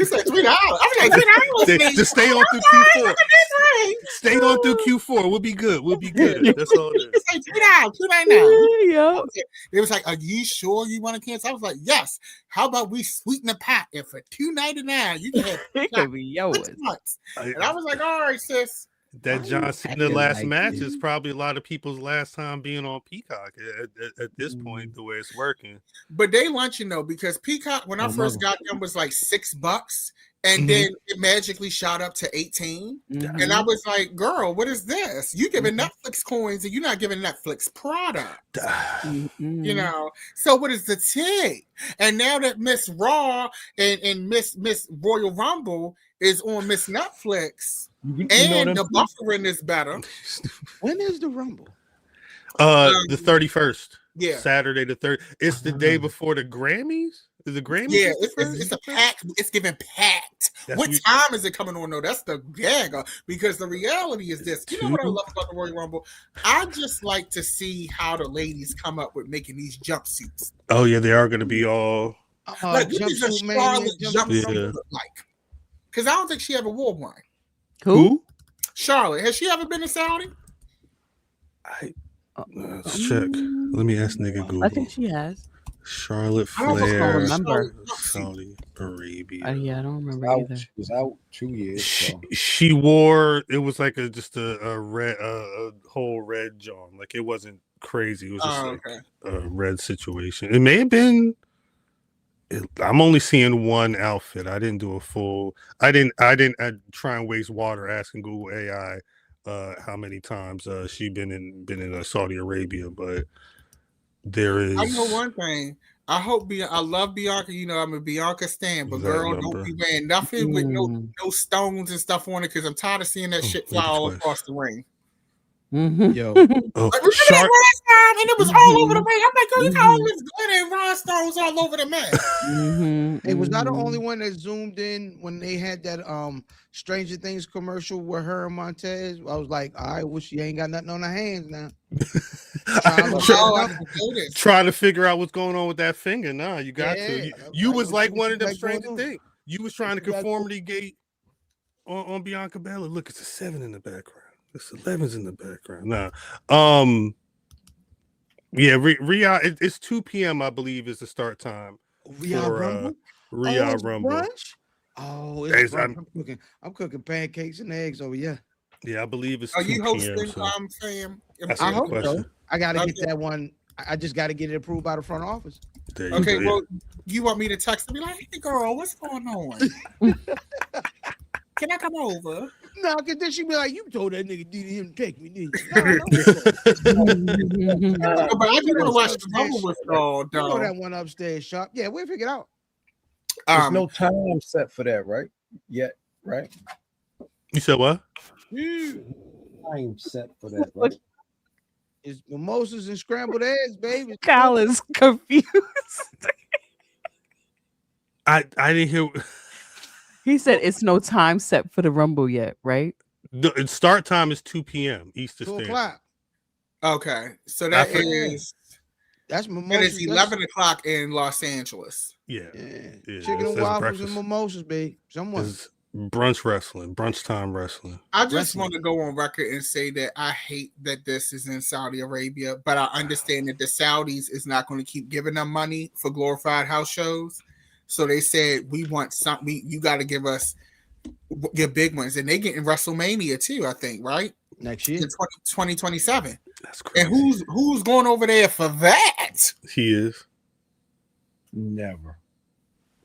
said $3. I was like, $3. Just stay on through Q4. Stay on through Q4. We'll be good. That's all it is. It's like $3 Yeah. It was like, are you sure you want to cancel? I was like, yes. How about we sweeten the pot and for $2.99 you can have It could be yours. 6 months. And I was like, all right, sis. That John Cena last match is probably a lot of people's last time being on Peacock at this point, the way it's working. But they lunching though, because Peacock, when I first got them, was like $6, and then it magically shot up to 18. And I was like, girl, what is this? You giving Netflix coins and you're not giving Netflix product. You know, so what is the tea? And now that Miss Raw and Miss Royal Rumble is on Miss Netflix. And the buffering is better. When is the Rumble? The 31st. Yeah. Saturday the 3rd. It's the day before the Grammys. Is the Grammys? Yeah, it's a packed. It's giving packed. What time is it coming on though? That's the gag. Because the reality is this. You know what I love about the Royal Rumble? I just like to see how the ladies come up with making these jumpsuits. Oh yeah, they are going to be all like what is a Charlotte jumpsuit look like? Because I don't think she ever wore one. Who? Charlotte. Has she ever been to Saudi? Let's check. Let me ask nigga Google. I think she has. Charlotte I don't Flair, remember. Saudi Arabia. Yeah, I don't remember either. She was out 2 years. She wore, it was like just a red, a whole red John. Like it wasn't crazy. It was just a red situation. It may have been. I'm only seeing one outfit. I didn't do a full. I didn't try and waste water asking Google AI how many times she been in Saudi Arabia, but there is. I know one thing. I love Bianca. You know, I'm a Bianca stan, but girl, don't be wearing nothing with no stones and stuff on it because I'm tired of seeing that shit fly all across the ring. Yo, like, last time, and it was all over the ring. I'm like, girl, you got all this glitter and rhinestones all over the mat. Hey, was I the only one that zoomed in when they had that Stranger Things commercial with her and Montez? I was like, all right, well, she ain't got nothing on her hands now. Trying to figure out what's going on with that finger. Nah, you got to. You was like one of them Stranger Things. You was trying to conformity gate on Bianca Belair. Look, it's a 7 in the background. It's 11's in the background. Nah. Yeah, Riyadh, it's 2 p.m. I believe is the start time. Riyadh Rumble? Riyadh Rumble. Brunch? Oh, it's brunch. I'm cooking pancakes and eggs over here. Yeah, I believe it's. Are you hosting, Sam? I hope so. I gotta get that one. I just gotta get it approved by the front office. Okay, well, you want me to text and be like, hey girl, what's going on? Can I come over? No, because then she be like, you told that nigga him to take me, didn't you? But I do want to watch the Rumble with y'all, you know that one upstairs shop. Yeah, we'll figure it out. There's no time set for that, right? Yet, right? You said what? Time set for that, right? It's mimosas and scrambled eggs, baby. Kyle is confused. I didn't hear. He said it's no time set for the Rumble yet, right? The start time is 2 p.m. Eastern 2 Standard. o'clock. Okay, so that's mimosas. It's 11 o'clock in Los Angeles. Yeah. Chicken and waffles and mimosas, babe. Someone. Brunch wrestling, brunch time wrestling. I just want to go on record and say that I hate that this is in Saudi Arabia, but I understand that the Saudis is not going to keep giving them money for glorified house shows. So they said, we want something. You got to give us your big ones. And they get in WrestleMania too, I think, right? Next year. In 2027. That's crazy. And who's going over there for that? He is. Never.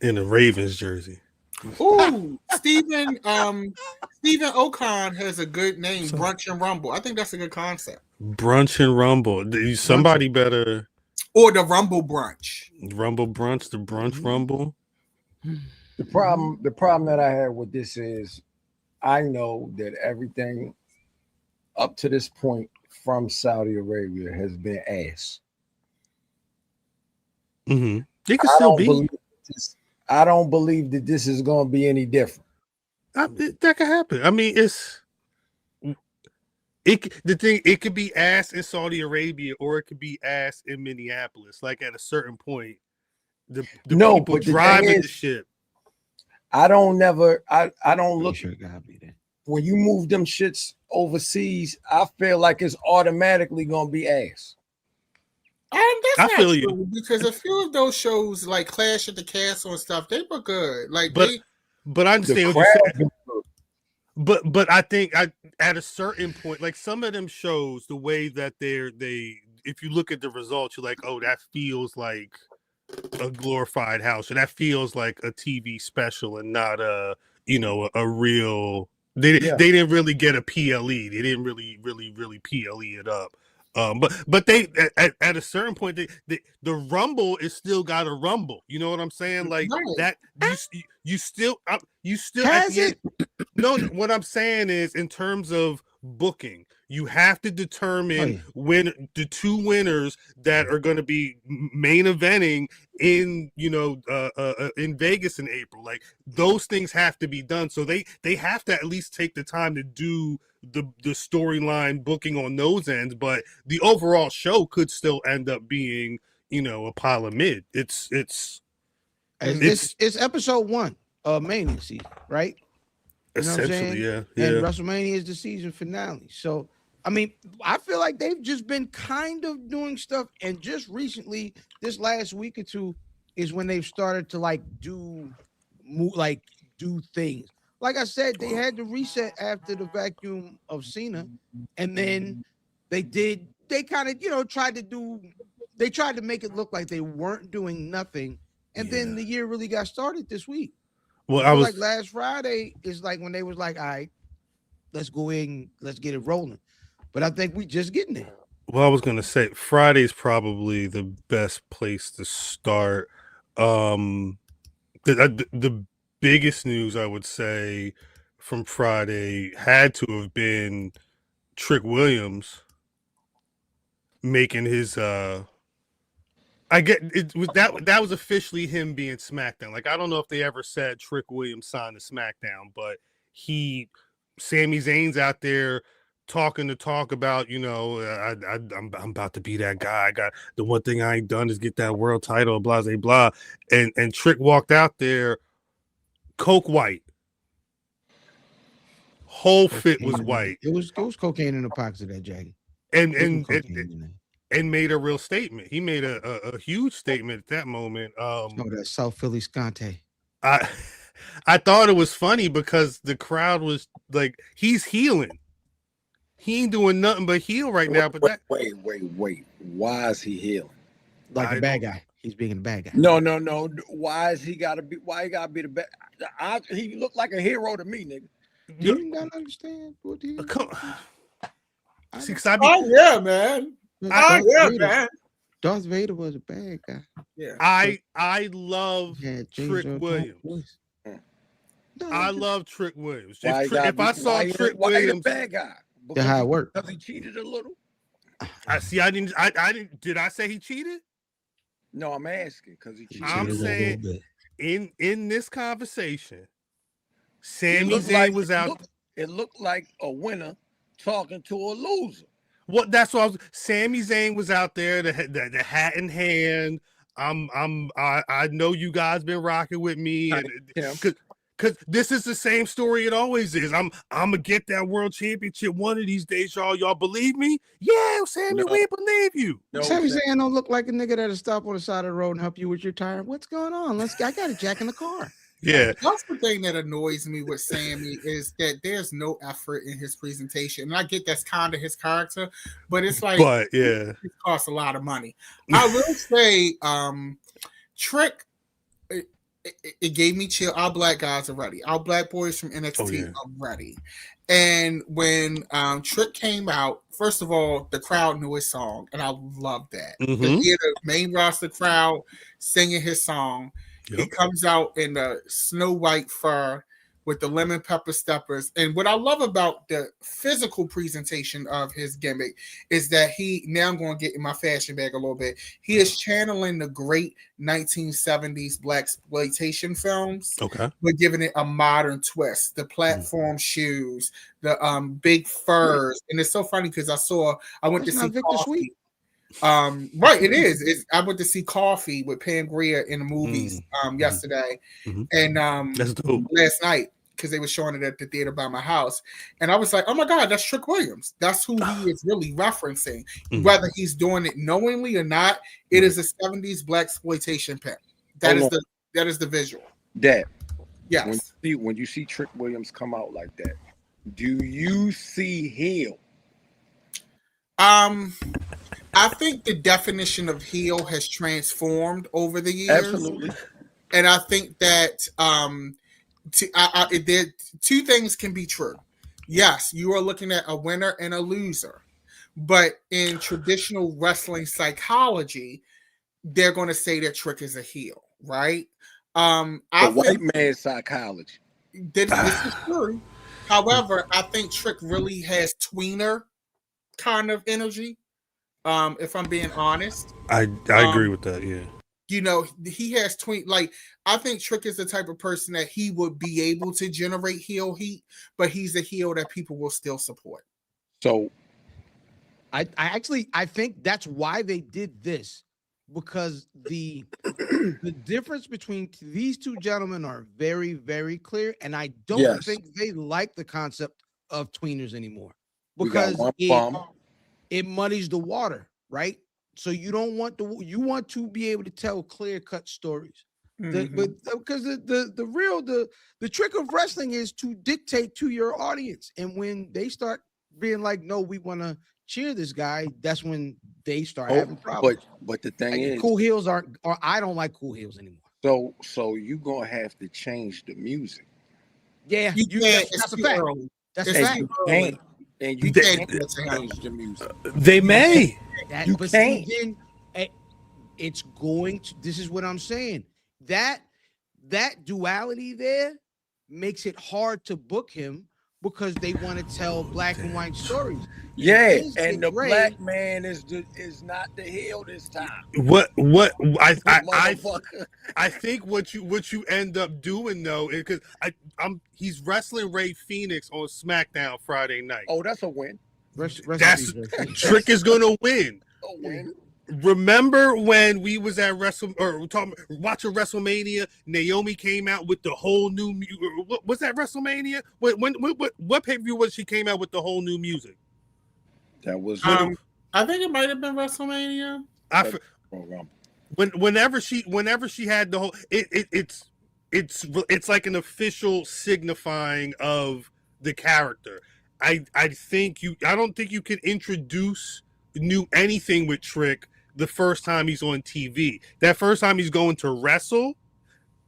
In a Ravens jersey. Ooh, Stephen Ocon has a good name, Brunch and Rumble. I think that's a good concept. Brunch and Rumble. Somebody better. or the Rumble brunch. Rumble brunch, the brunch rumble. The problem that I have with this is I know that everything up to this point from Saudi Arabia has been ass. Mm-hmm. They could still be. I don't believe that this is going to be any different. That could happen. I mean, it could be ass in Saudi Arabia, or it could be ass in Minneapolis. Like at a certain point, the people driving the ship. I don't look. Sure when you move them shits overseas, I feel like it's automatically gonna be ass. I feel you, because a few of those shows like Clash at the Castle and stuff, they were good. Like, but I understand what you're saying. But I think at a certain point, like some of them shows, the way that they if you look at the results, you're like, oh, that feels like a glorified house, or that feels like a TV special and not a real. They didn't really get a PLE. They didn't really PLE it up. But they at a certain point, the rumble is still got a rumble. You know what I'm saying? Like that. You still has it. No, what I'm saying is, in terms of booking, you have to determine when the two winners that are going to be main eventing in in Vegas in April. Like those things have to be done. So they have to at least take the time to do the storyline booking on those ends. But the overall show could still end up being a pile of mid. It's episode 1 of Mania season, right? You know essentially, yeah. And WrestleMania is the season finale. So, I mean, I feel like they've just been kind of doing stuff, and just recently, this last week or two, is when they've started to do things. Like I said, they had to reset after the vacuum of Cena, and then they kind of tried to make it look like they weren't doing nothing, and then the year really got started this week. Well, I was like, last Friday is like when they was like, all right, let's go in, let's get it rolling. But I think we just getting there. Well, I was gonna say Friday's probably the best place to start. The biggest news I would say from Friday had to have been Trick Williams making his I get it was that was officially him being SmackDown. Like I don't know if they ever said Trick Williams signed to SmackDown, but Sami Zayn's out there talking the talk about, I'm about to be that guy. I got the one thing I ain't done is get that world title, blah blah blah. And Trick walked out there, coke white. Whole fit was white. It was cocaine in the pockets of that jacket. And made a real statement. He made a huge statement at that moment. That South Philly Scante. I thought it was funny because the crowd was like, he's healing. He ain't doing nothing but heal right now. But wait. Why is he healing? Like a bad guy. He's being a bad guy. No. Why he gotta be the bad? He looked like a hero to me, nigga. You don't understand what he See, yeah, man. Man. Darth Vader was a bad guy. Yeah. I love Trick Williams. I love Trick Williams. If I saw Trick Williams, bad guy. That's how it worked. Because he cheated a little. I didn't. Did I say he cheated? No, I'm asking because he cheated. I'm saying in this conversation, Sami Zayn was out. It looked like a winner talking to a loser. What? That's what I was. Sami Zayn was out there, the hat in hand. I know you guys been rocking with me, because this is the same story it always is. I'm gonna get that world championship one of these days, y'all. Y'all believe me? Yeah, Sammy, we believe you. No, Sami Zayn don't look like a nigga that'll stop on the side of the road and help you with your tire. What's going on? I got a jack in the car. Yeah, that's the thing that annoys me with Sammy is that there's no effort in his presentation, and I get that's kind of his character, but it's like, it costs a lot of money. I will say, Trick, it gave me chill. Our black guys are ready. Our black boys from NXT are ready. And when Trick came out, first of all, the crowd knew his song, and I loved that. To hear the main roster crowd singing his song, he comes out in the snow white fur with the lemon pepper steppers. And what I love about the physical presentation of his gimmick is that now I'm going to get in my fashion bag a little bit. He is channeling the great 1970s blaxploitation films, but giving it a modern twist. The platform shoes, the big furs. And it's so funny because I went to see Victor Coffee. Sweet. Right, it is. I went to see Coffee with Pangria in the movies yesterday, and that's dope. Last night, because they were showing it at the theater by my house, and I was like, "Oh my God, that's Trick Williams! That's who he is really referencing, whether he's doing it knowingly or not. It is a '70s blaxploitation pimp. That is the visual. That yes. When you see Trick Williams come out like that, do you see heel? I think the definition of heel has transformed over the years. Absolutely. And I think that two things can be true. Yes, you are looking at a winner and a loser. But in traditional wrestling psychology, they're going to say that Trick is a heel, right? White man psychology. This is true. However, I think Trick really has tweener kind of energy. If I'm being honest, I agree with that. Yeah, you know, he has I think Trick is the type of person that he would be able to generate heel heat, but he's a heel that people will still support. So, I think that's why they did this, because the difference between these two gentlemen are very, very clear, and I don't think they like the concept of tweeners anymore because it muddies the water, right? So you don't want you want to be able to tell clear-cut stories. Because the trick of wrestling is to dictate to your audience. And when they start being like, no, we want to cheer this guy, that's when they start having problems. But the thing is, cool heels I don't like cool heels anymore. So you're gonna have to change the music. Yeah, that's a fact. That's a fact. And you can't change the music. They may. You can't. It's going to. This is what I'm saying. That duality there makes it hard to book him because they want to tell black and white stories. Yeah, and the black man is not the heel this time. I think what you end up doing though is because he's wrestling Ray Phoenix on SmackDown Friday night. Oh, that's a win. Trick is gonna win. A win. Remember when we was at watching WrestleMania? Naomi came out with the whole new music. What was that WrestleMania? What pay-per-view was she came out with the whole new music? That was I think it might have been WrestleMania. Whenever she had the whole it's like an official signifying of the character. I don't think you could introduce anything with Trick the first time he's on TV. That first time he's going to wrestle,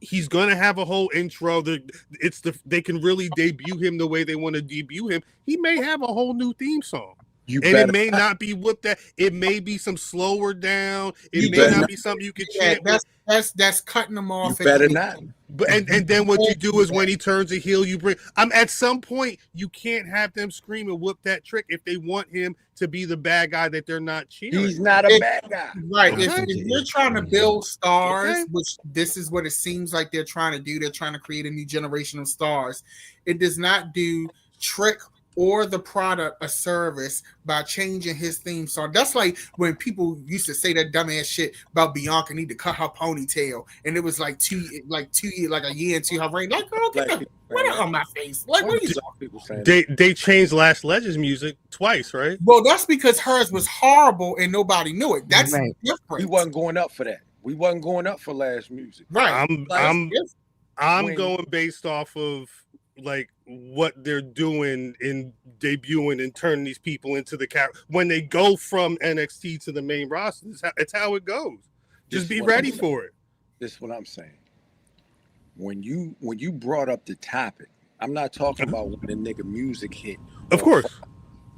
he's gonna have a whole intro. They can really debut him the way they want to debut him. He may have a whole new theme song. It may not be whooped that. It may be some slower down. It may not be something you can chant. That's cutting them off. You better not. But and then what you do is when he turns a heel, you bring. At some point you can't have them scream and whoop that Trick if they want him to be the bad guy that they're not cheering. He's not a bad guy, right? If you're trying to build stars, which this is what it seems like they're trying to do, they're trying to create a new generation of stars. It does not do Trick or the product a service by changing his theme song. That's like when people used to say that dumbass shit about Bianca need to cut her ponytail, and it was like a year into her reign. Like, girl, get the on my face. Like, what are you people saying? They changed Lash Legends music twice, right? Well, that's because hers was horrible and nobody knew it. That's different. We wasn't going up for that. We wasn't going up for Lash music. Right. I'm going based off of like what they're doing in debuting and turning these people into the character when they go from NXT to the main roster. It's how it goes. Just be ready for it. This is what I'm saying. when you brought up the topic, I'm not talking about when the nigga music hit. Of course.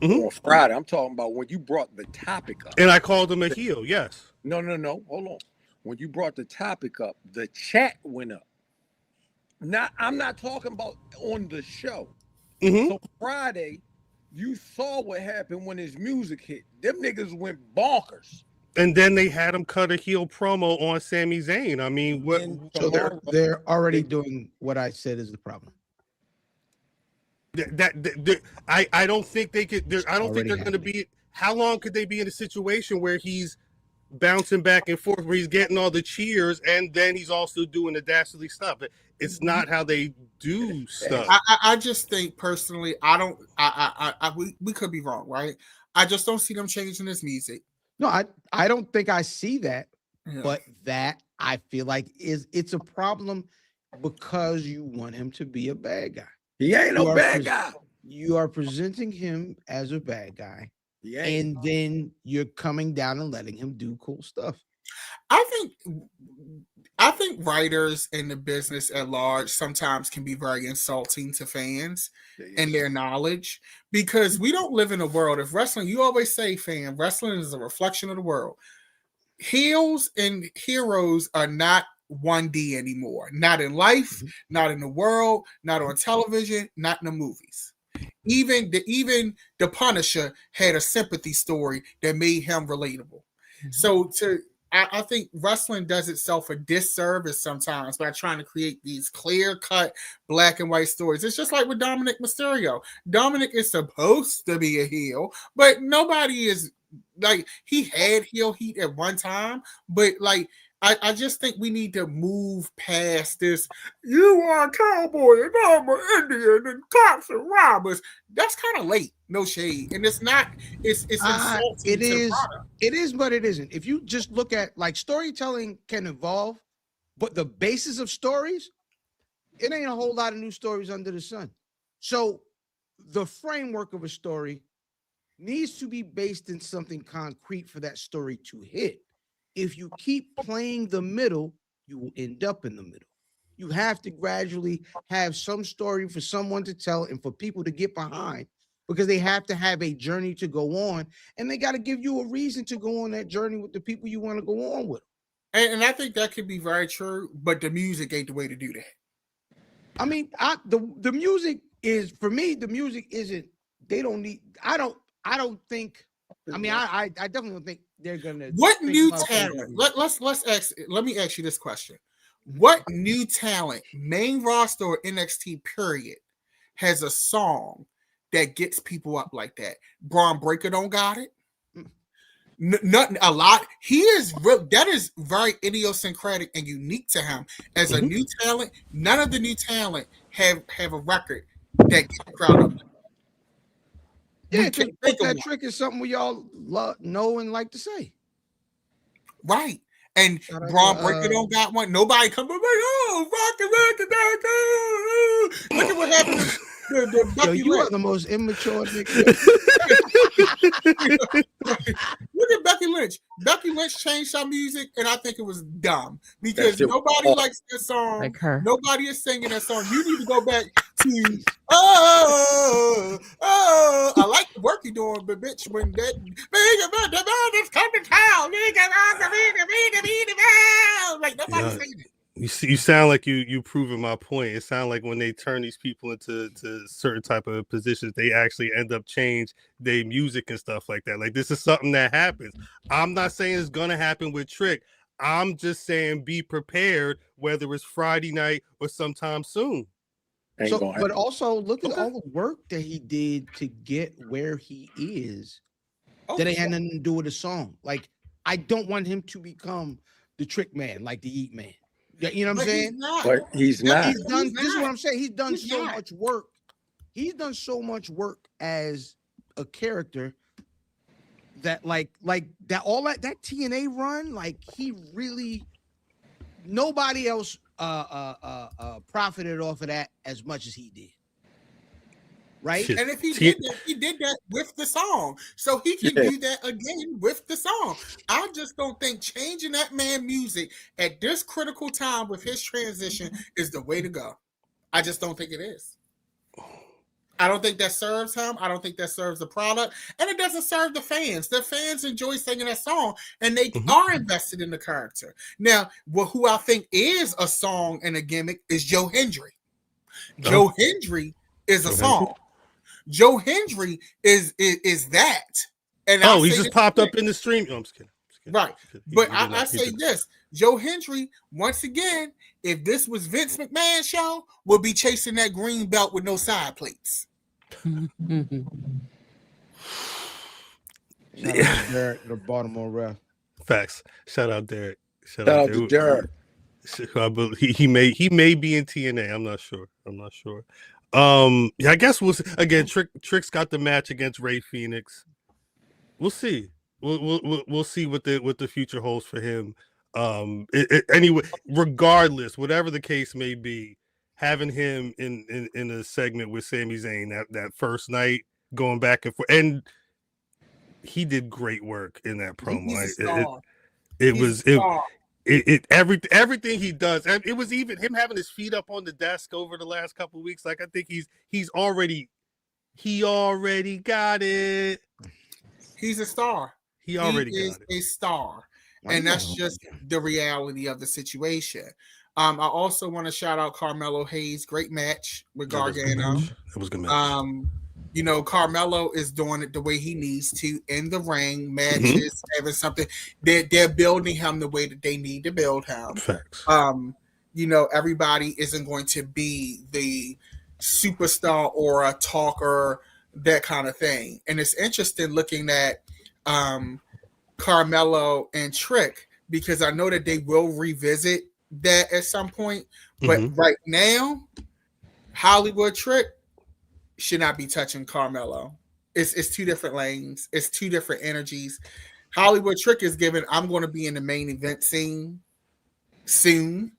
On Friday. I'm talking about when you brought the topic up. And I called him a heel, yes. No. Hold on. When you brought the topic up, the chat went up. Now, I'm not talking about on the show. So Friday, you saw what happened when his music hit. Them niggas went bonkers. And then they had him cut a heel promo on Sami Zayn. I mean, what? So they're already doing what I said is the problem. I don't think they could. I don't think they're going to be. How long could they be in a situation where he's bouncing back and forth, where he's getting all the cheers, and then he's also doing the dastardly stuff? It's not how they do stuff. I just think personally, we could be wrong, right? I just don't see them changing his music. No, I don't think I see that, but that I feel like it's a problem because you want him to be a bad guy. He ain't no bad guy. You are presenting him as a bad guy, and then you're coming down and letting him do cool stuff. I think writers in the business at large sometimes can be very insulting to fans and their knowledge, because we don't live in a world of wrestling. You always say, fan, wrestling is a reflection of the world. Heels and heroes are not 1D anymore. Not in life, not in the world, not on television, not in the movies. Even the Punisher had a sympathy story that made him relatable. So I think wrestling does itself a disservice sometimes by trying to create these clear-cut black and white stories. It's just like with Dominic Mysterio. Dominic is supposed to be a heel, but nobody is like, he had heel heat at one time, but like, I just think we need to move past this. You are a cowboy and I'm an Indian and cops and robbers. That's kind of late. No shade. And it's not, it's insulting. It is, but it isn't. If you just look at, like, storytelling can evolve, but the basis of stories, it ain't a whole lot of new stories under the sun. So the framework of a story needs to be based in something concrete for that story to hit. If you keep playing the middle, you will end up in the middle. You have to gradually have some story for someone to tell and for people to get behind, because they have to have a journey to go on, and they got to give you a reason to go on that journey with the people you want to go on with. And I think that could be very true, but the music ain't the way to do that. I mean, the music is, for me, the music isn't, they don't need, I don't think, I mean, I definitely don't think they're gonna. What new talent? Let me ask you this question: what new talent, main roster or NXT period, has a song that gets people up like that? Bron Breakker don't got it. Nothing. A lot. He is real. That is very idiosyncratic and unique to him as a new talent. None of the new talent have a record that gets the crowd up. Yeah, that trick is something we all know and like to say. Right. And Bron Breakker don't got one. Nobody come up like, oh, rock. Look at what happened to Becky you Lynch. are the most immature nigga. Look at Becky Lynch. Becky Lynch changed her music, and I think it was dumb because nobody likes that song. Like her. Nobody is singing that song. You need to go back to I like the work you're doing, but bitch, when that is coming town, like nobody's singing it. You sound like you proving my point. It sounds like when they turn these people into certain type of positions, they actually end up change their music and stuff like that. Like, this is something that happens. I'm not saying it's gonna happen with Trick. I'm just saying be prepared, whether it's Friday night or sometime soon. So, but also look at all the work that he did to get where he is. That it had nothing to do with the song. Like, I don't want him to become the Trick Man, like the Yeet Man. You know what I'm saying? But he's not. He's done. This is what I'm saying. He's done so much work. He's done so much work as a character that, like that, all that TNA run, like, he really, nobody else profited off of that as much as he did. right? Shit. And if he did that with the song. So he can do that again with the song. I just don't think changing that man music at this critical time with his transition is the way to go. I just don't think it is. I don't think that serves him. I don't think that serves the product. And it doesn't serve the fans. The fans enjoy singing that song and they are invested in the character. Now, who I think is a song and a gimmick is Joe Hendry. Joe Hendry is a song. Joe Hendry is that. And he just popped up in the stream. No, I'm just kidding. Right. But I say this. Joe Hendry, once again, if this was Vince McMahon's show, would be chasing that green belt with no side plates. Shout out to Derek, the Baltimore ref. Facts. Shout out Derek. Shout out to Derek. He may be in TNA. I'm not sure. Yeah, I guess we'll see. Again, Trick's got the match against Ray Phoenix. We'll see. We'll see what the future holds for him. Anyway, regardless, whatever the case may be, having him in a segment with Sami Zayn that first night, going back and forth, and he did great work in that promo. Everything he does. It was even him having his feet up on the desk over the last couple of weeks. Like, I think he already got it. He's a star. He already is got it. A star. And that's just the reality of the situation. I also want to shout out Carmelo Hayes. Great match with Gargano. It was a good match. Carmelo is doing it the way he needs to in the ring, matches, having something. They're building him the way that they need to build him. Facts. Everybody isn't going to be the superstar or a talker, that kind of thing. And it's interesting looking at Carmelo and Trick, because I know that they will revisit that at some point. But right now, Hollywood Trick should not be touching Carmelo. It's two different lanes. It's two different energies. Hollywood Trick is given, I'm going to be in the main event scene soon.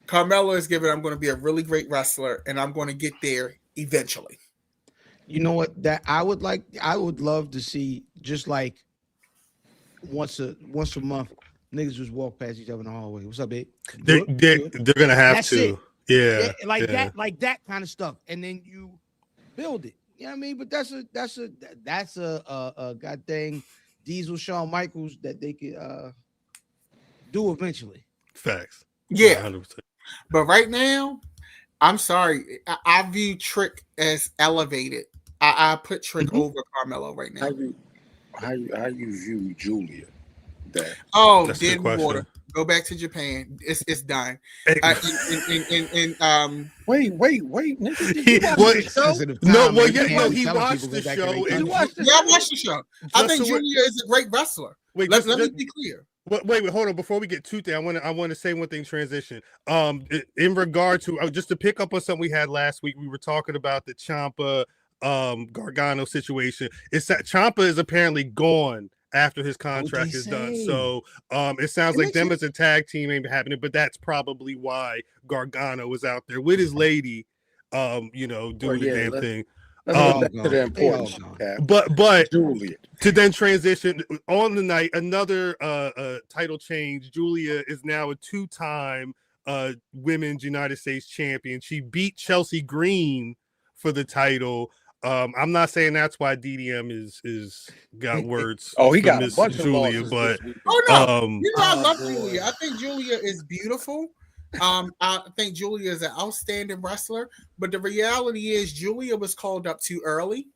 Carmelo is given, I'm going to be a really great wrestler, and I'm going to get there eventually. You know what? That I would love to see, just like once a month, niggas just walk past each other in the hallway. What's up, babe? They're gonna have That's to. It. Yeah, like that kind of stuff, and then you build it. You know what I mean? But that's a god dang Diesel Shawn Michaels that they could do eventually. Facts. Yeah. 100%. But right now, I'm sorry. I view Trick as elevated. I put Trick over Carmelo right now. How you view Giulia? That's dead in the water. Go back to Japan. It's done. Hey. Wait. He watched the show. I watched the show. I think Giulia is a great wrestler. Let me be clear. Wait, hold on. Before we get too there, I want to say one thing. Transition. In regard to just to pick up on something we had last week, we were talking about the Ciampa Gargano situation. It's that Ciampa is apparently gone after his contract is done. So it sounds like them as a tag team ain't happening, but that's probably why Gargano was out there with his lady, doing the damn thing. But to then transition on the night, another title change. Giulia is now a 2-time Women's United States champion. She beat Chelsea Green for the title. I'm not saying that's why DDM is got words. He got Miss a bunch Giulia, of but I love Giulia. I think Giulia is beautiful. I think Giulia is an outstanding wrestler, but the reality is Giulia was called up too early.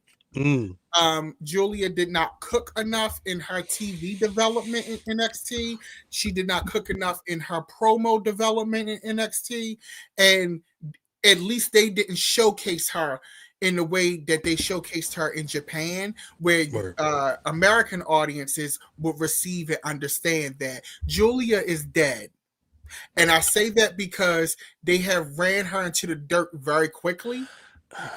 Giulia did not cook enough in her TV development in NXT. She did not cook enough in her promo development in NXT, and at least they didn't showcase her in the way that they showcased her in Japan, where American audiences would receive and understand that Giulia is dead. And I say that because they have ran her into the dirt very quickly,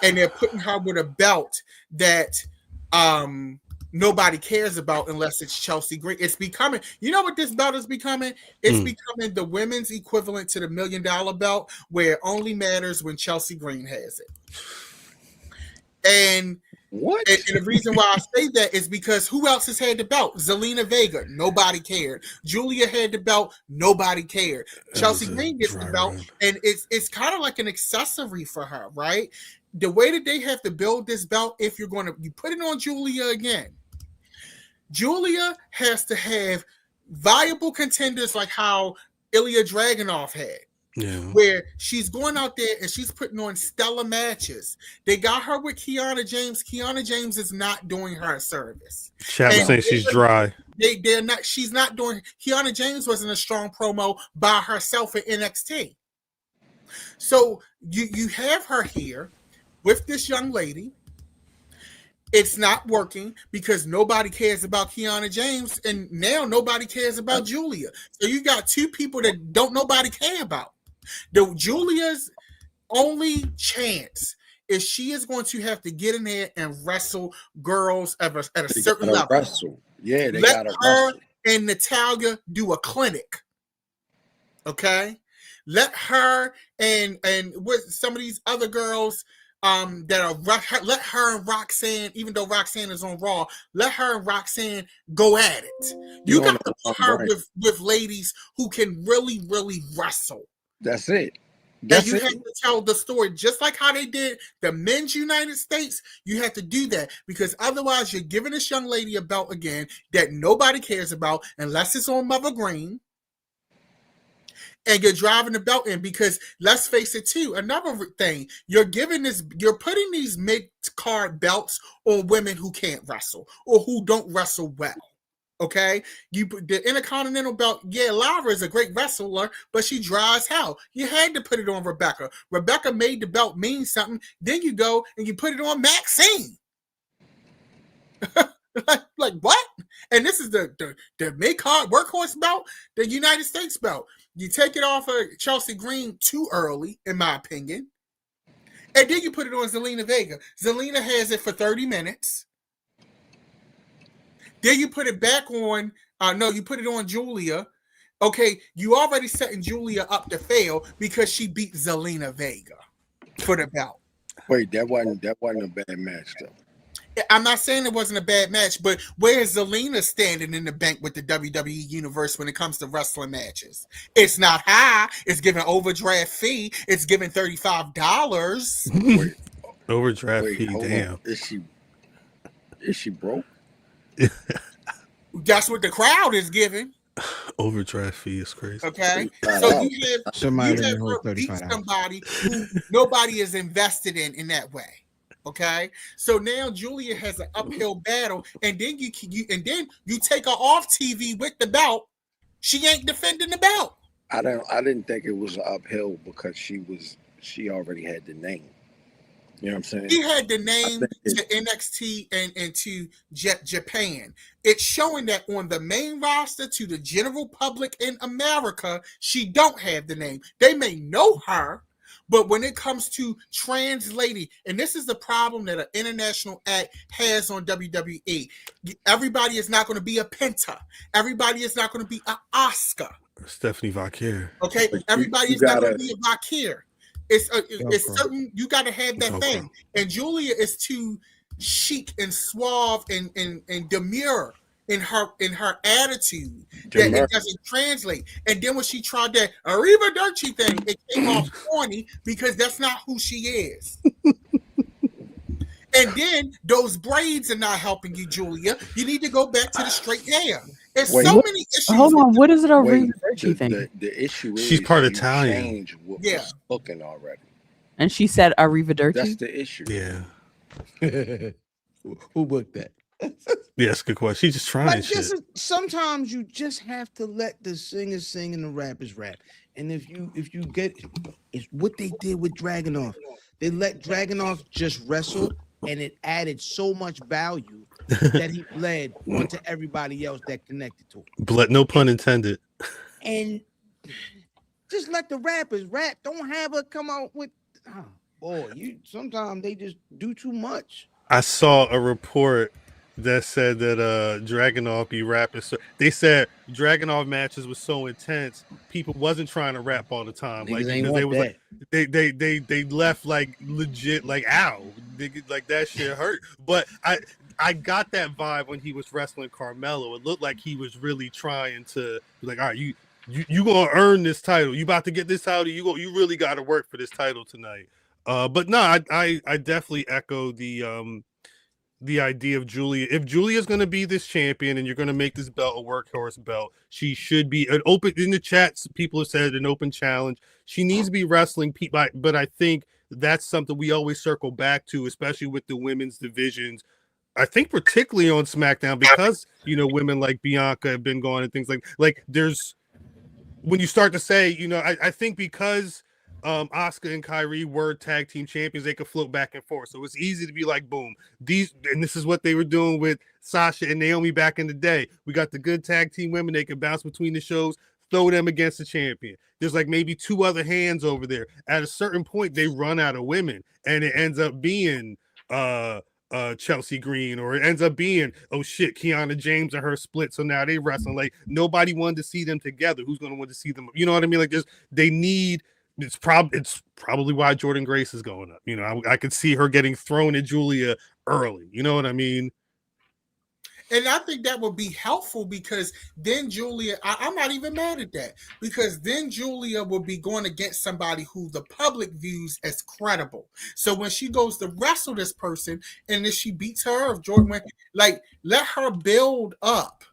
and they're putting her with a belt that nobody cares about unless it's Chelsea Green. It's becoming, you know what this belt is becoming? It's becoming the women's equivalent to the $1 million belt, where it only matters when Chelsea Green has it. And What? And the reason why I say that is because who else has had the belt? Zelina Vega, nobody cared. Giulia had the belt, nobody cared. Chelsea Green gets the belt, and it's kind of like an accessory for her, right? The way that they have to build this belt, if you put it on Giulia again, Giulia has to have viable contenders like how Ilya Dragunov had. Yeah. Where she's going out there and she's putting on stellar matches. They got her with Kiana James. Kiana James is not doing her a service. Chap saying she's dry. They're not. She's not doing. Kiana James wasn't a strong promo by herself at NXT. So you have her here with this young lady. It's not working because nobody cares about Kiana James, and now nobody cares about Giulia. So you got two people that don't nobody care about. Giulia's only chance is she is going to have to get in there and wrestle girls at a certain level. Wrestle. Yeah, they Let got her wrestle. and Natalia do a clinic. Okay, let her and with some of these other girls that are let her and Roxanne, even though Roxanne is on Raw, let her and Roxanne go at it. You got to put her with ladies who can really wrestle. That's it. And you have to tell the story just like how they did the men's United States. You have to do that because otherwise you're giving this young lady a belt again that nobody cares about unless it's on Mother Green. And you're driving the belt in because let's face it too, another thing, you're putting these mid-card belts on women who can't wrestle or who don't wrestle well. Okay, you put the Intercontinental belt. Yeah, Lara is a great wrestler, but she dry as hell. You had to put it on Rebecca. Rebecca made the belt mean something. Then you go and you put it on Maxine. like what? And this is the mid-card workhorse belt, the United States belt. You take it off of Chelsea Green too early, in my opinion. And then you put it on Zelina Vega. Zelina has it for 30 minutes. Then you put it back on, you put it on Giulia. Okay, you already setting Giulia up to fail because she beat Zelina Vega for the belt. Wait, that wasn't a bad match though. I'm not saying it wasn't a bad match, but where is Zelina standing in the bank with the WWE Universe when it comes to wrestling matches? It's not high. It's giving overdraft fee. It's giving $35. Overdraft fee, damn. On. Is she broke? That's what the crowd is giving. Overdraft fee is crazy. Okay, so you have her beat somebody who nobody is invested in that way. Okay, so now Giulia has an uphill battle, and then you take her off TV with the belt. She ain't defending the belt. I didn't think it was uphill because she already had the name. You know what I'm saying? He had the name to NXT and to Japan. It's showing that on the main roster to the general public in America, she don't have the name. They may know her, but when it comes to translating, and this is the problem that an international act has on WWE, everybody is not going to be a Penta. Everybody is not going to be an Asuka. Stephanie Vaquer. Okay, everybody is not going to be a Vaquer. It's certain you got to have that thing, and Giulia is too chic and suave and demure in her attitude that it doesn't translate. And then when she tried that Arrivederci thing, it came off corny because that's not who she is. And then those braids are not helping you, Giulia. You need to go back to the straight hair. There's so many issues. Hold on, what is it Arrivederci thing? The issue is she's part Italian. Was booking already. And she said Arrivederci? That's the issue. Yeah. Who booked that? Yeah, that's a good question. She's just trying shit. Sometimes you just have to let the singers sing and the rappers rap. And if you get it's what they did with Dragunov. They let Dragunov just wrestle, and it added so much value that he bled onto everybody else that connected to him. Bled, no pun intended. And just let the rappers rap. Don't have her come out with sometimes they just do too much. I saw a report that said that Dragunov be rapping. So they said Dragunov matches was so intense, people wasn't trying to rap all the time. Like because they was like they left like legit like ow. like that shit hurt. But I got that vibe when he was wrestling Carmelo. It looked like he was really trying to like, all right, you gonna earn this title. You about to get this title. You really got to work for this title tonight. But no, I definitely echo the idea of Giulia. If Giulia's going to be this champion and you're going to make this belt a workhorse belt, she should be an open. In the chats, people have said an open challenge. She needs to be wrestling people, but I think that's something we always circle back to, especially with the women's divisions. I think particularly on SmackDown because women like Bianca have been gone and things like there's when you start to say I think because Asuka and Kyrie were tag team champions, they could float back and forth. So it's easy to be like, boom, this is what they were doing with Sasha and Naomi back in the day. We got the good tag team women, they can bounce between the shows, throw them against the champion. There's like maybe two other hands over there. At a certain point, they run out of women, and it ends up being Chelsea Green, or it ends up being, oh shit, Kiana James and her split. So now they wrestling. Like nobody wanted to see them together. Who's going to want to see them? You know what I mean? Like they need. It's probably why Jordynne Grace is going up. I could see her getting thrown at Giulia early. You know what I mean? And I think that would be helpful because then Giulia, I'm not even mad at that, because then Giulia will be going against somebody who the public views as credible. So when she goes to wrestle this person and if she beats her, if Jordan went, like, let her build up,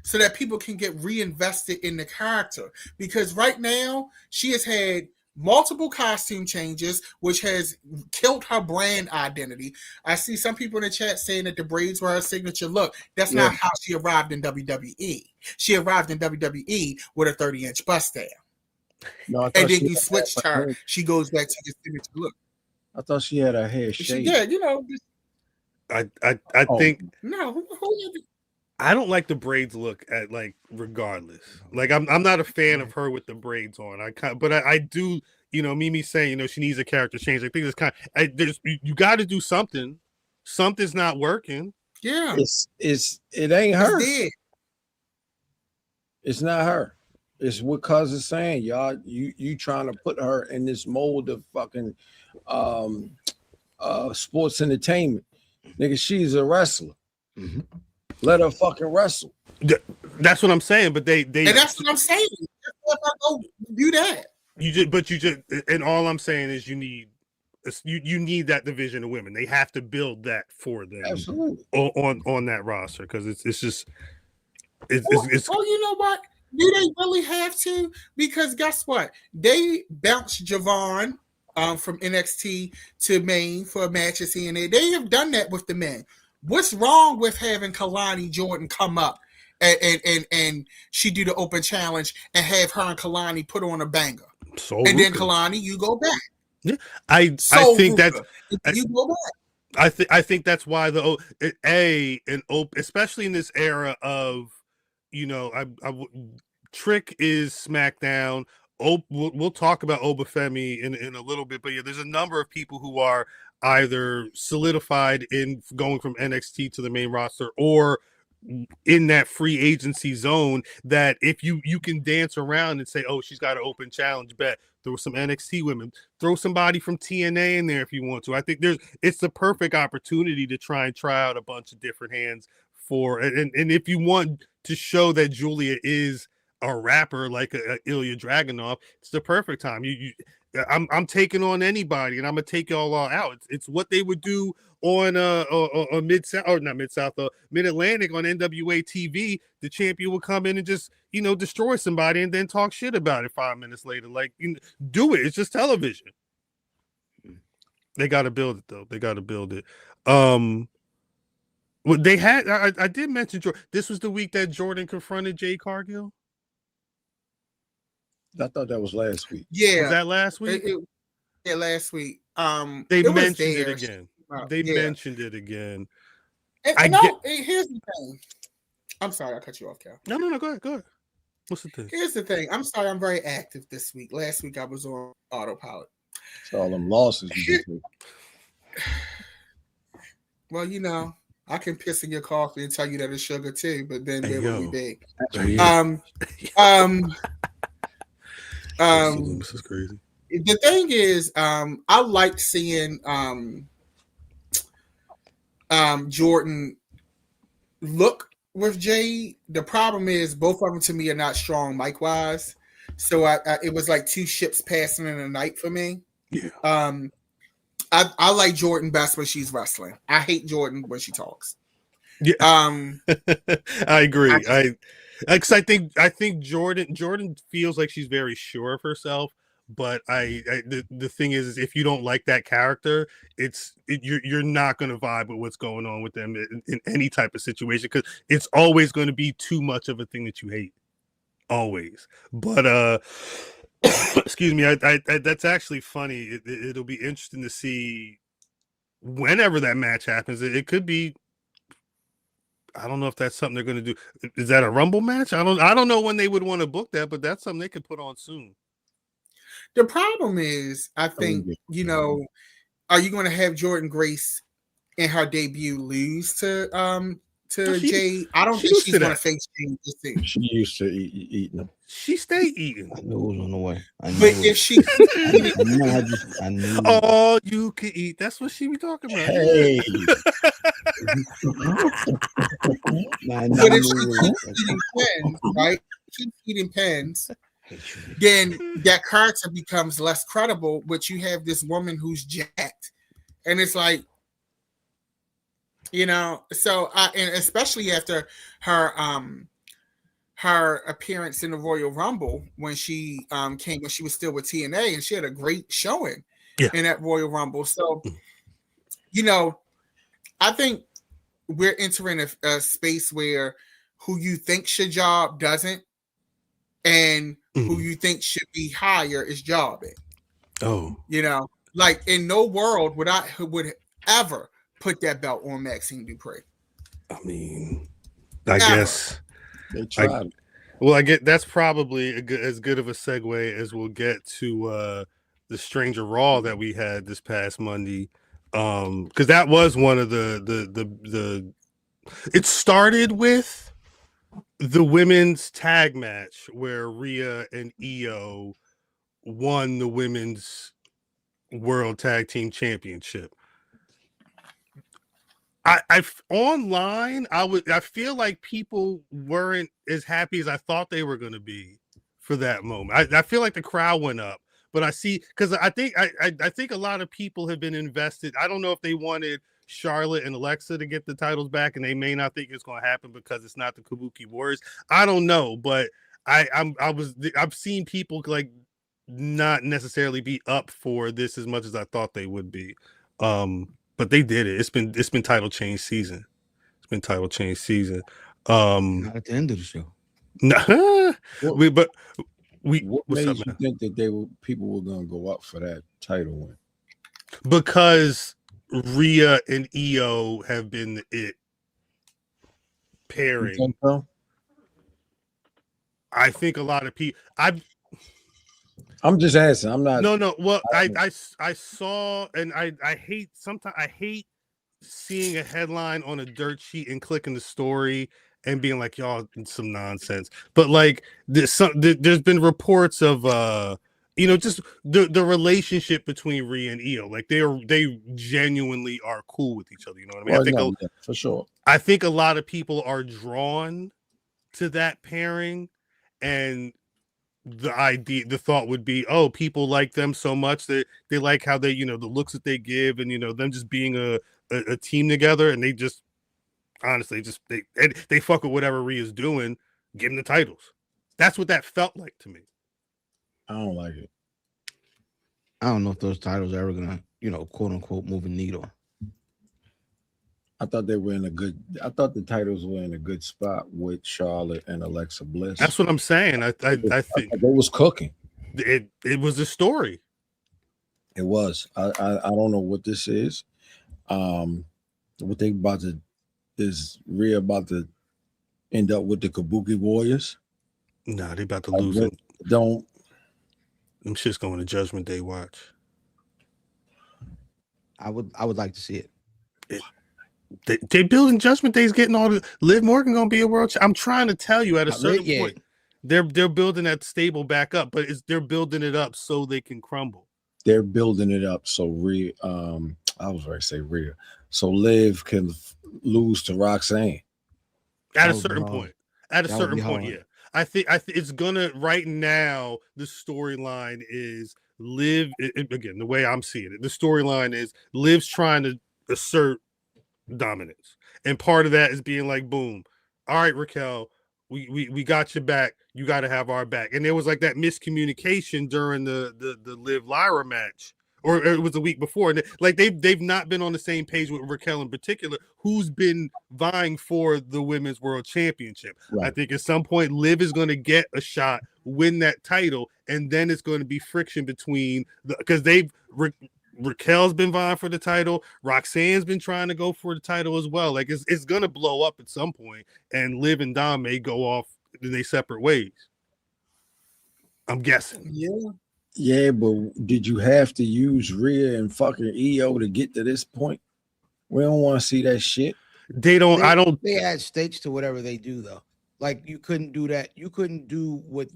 so that people can get reinvested in the character. Because right now, she has had multiple costume changes, which has killed her brand identity. I see some people in the chat saying that the braids were her signature look. That's not how she arrived in WWE. She arrived in WWE with a 30-inch bust down. No, and then you switched her. She goes back to the signature look. I thought she had her hair shaved. Yeah, I think no. I don't like the braids look at regardless. Like I'm not a fan of her with the braids on. But I do, Mimi saying, she needs a character change. I think it's you got to do something. Something's not working. Yeah. It ain't her. It's not her. It's what Cuz is saying, y'all. You trying to put her in this mold of fucking sports entertainment. Nigga, she's a wrestler. Mm-hmm. Let her fucking wrestle. That's what I'm saying. But they and that's what I'm saying. If I go do that, and all I'm saying is you need that division of women. They have to build that for them. Absolutely. On that roster, because it's just it's. Well, you know what? Do they really have to? Because guess what? They bounced Javon from NXT to main for a match at TNA. They have done that with the men. What's wrong with having Kalani Jordan come up and she do the open challenge and have her and Kalani put on a banger? And then Kalani, you go back. Yeah, I think that you go back. I think that's why especially in this era of Trick is SmackDown. We'll talk about Oba Femi in a little bit, but yeah, there's a number of people who are either solidified in going from NXT to the main roster or in that free agency zone that if you can dance around and say, oh, she's got an open challenge, bet throw some NXT women, throw somebody from TNA in there if you want to. I think it's the perfect opportunity to try out a bunch of different hands and if you want to show that Giulia is a rapper like a Ilya Dragunov, it's the perfect time. I'm taking on anybody, and I'm gonna take y'all all out. It's what they would do on Mid-South, or not Mid-South, Mid-Atlantic on NWA TV. The champion would come in and just destroy somebody, and then talk shit about it 5 minutes later. Like, do it. It's just television. They got to build it though. They got to build it. Well, they had. I did mention this was the week that Jordan confronted Jade Cargill. I thought that was last week. Yeah, was that last week? Yeah, last week. They mentioned it again. Mentioned it again. Here's the thing. I'm sorry, I cut you off, Cal. No, go ahead. What's the thing? Here's the thing. I'm sorry, I'm very active this week. Last week I was on autopilot. It's all them losses you did. Well, I can piss in your coffee and tell you that it's sugar too, but then where will we be? This is crazy. The thing is, I like seeing Jordynne look with Jade. The problem is both of them to me are not strong mic wise. So it was like two ships passing in the night for me. Yeah. I like Jordynne best when she's wrestling. I hate Jordynne when she talks. Yeah. I agree. I think Jordynne feels like she's very sure of herself, but the thing is if you don't like that character, you're not going to vibe with what's going on with them in any type of situation, because it's always going to be too much of a thing that you hate. Always. But excuse me, I that's actually funny. It'll be interesting to see whenever that match happens. It could be, I don't know if that's something they're going to do. Is that a Rumble match? I don't know when they would want to book that, but that's something they could put on soon. The problem is, I think, are you going to have Jordynne Grace in her debut lose to Jade? I don't think she's going to face Jade this thing. She used to eating them. She stay eating. I knew it was on the way. But if she, I knew. Oh, you can eat. That's what she be talking about. Hey. But if she keeps eating pens, right? Keeps eating pens, then that character becomes less credible. But you have this woman who's jacked, and it's like, so and especially after her appearance in the Royal Rumble when she came, when she was still with TNA, and she had a great showing in that Royal Rumble. So, I think we're entering a space where who you think should job doesn't, and who you think should be higher is jobbing. Oh, like in no world would ever put that belt on Maxine Dupree. I mean, I guess they tried. I get that's probably as good of a segue as we'll get to the Stranger Raw that we had this past Monday, because that was one of the it started with the women's tag match where Rhea and Io won the women's World Tag Team Championship. I online, I feel like people weren't as happy as I thought they were going to be for that moment. I feel like the crowd went up, but I see, because I think a lot of people have been invested. I don't know if they wanted Charlotte and Alexa to get the titles back, and they may not think it's going to happen because it's not the Kabuki Warriors. I don't know, but I've seen people like not necessarily be up for this as much as I thought they would be. But they did it. It's been title change season. It's been title change season. Not at the end of the show. What what's made up, you man? think that people were going to go up for that title win? Because Rhea and Io have been it pairing. You think so? I think a lot of people. I'm just asking. I'm not. No. Well, I saw, and I hate sometimes. I hate seeing a headline on a dirt sheet and clicking the story and being like, y'all, some nonsense. But like, there's been reports of just the relationship between Rhea and Io. Like they genuinely are cool with each other. You know what I mean? Well, for sure. I think a lot of people are drawn to that pairing, and the thought would be, oh, people like them so much that they like how they, the looks that they give, and them just being a team together, and they just honestly just they fuck with whatever Rhea's doing, give them the titles. That's what that felt like to me. I don't like it. I don't know if those titles are ever gonna, quote unquote, move a needle. I thought the titles were in a good spot with Charlotte and Alexa Bliss. That's what I'm saying. I think they was cooking. It was a story. It was. I don't know what this is. What they about to is Rhea about to end up with the Kabuki Warriors? Nah, they about to lose it. Don't. Them shit's going to Judgment Day watch. I would like to see it. They building Judgment Day's getting all the Liv Morgan gonna be a world. I'm trying to tell you at a certain point, they're building that stable back up, but they're building it up so they can crumble. They're building it up so Rhea. I was ready to say Rhea. so Liv can lose to Roxanne. At a That would be certain hard. point. At a That would be certain point, hard. yeah. I think it's gonna right now. The storyline is Liv. Again, the way I'm seeing it, the storyline is Liv's trying to assert dominance, and part of that is being like, boom, all right, Raquel, we got your back. You got to have our back. And there was like that miscommunication during the Liv Lyra match, or it was the week before. And like they've not been on the same page with Raquel in particular, who's been vying for the Women's World Championship. Right. I think at some point Liv is going to get a shot, win that title, and then it's going to be friction between because Raquel's been vying for the title. Roxanne's been trying to go for the title as well. Like it's gonna blow up at some point, and Liv and Dom may go off in their separate ways. I'm guessing. Yeah, but did you have to use Rhea and fucking EO to get to this point? We don't want to see that shit. They don't. I don't. They add stakes to whatever they do, though. Like you couldn't do that. You couldn't do what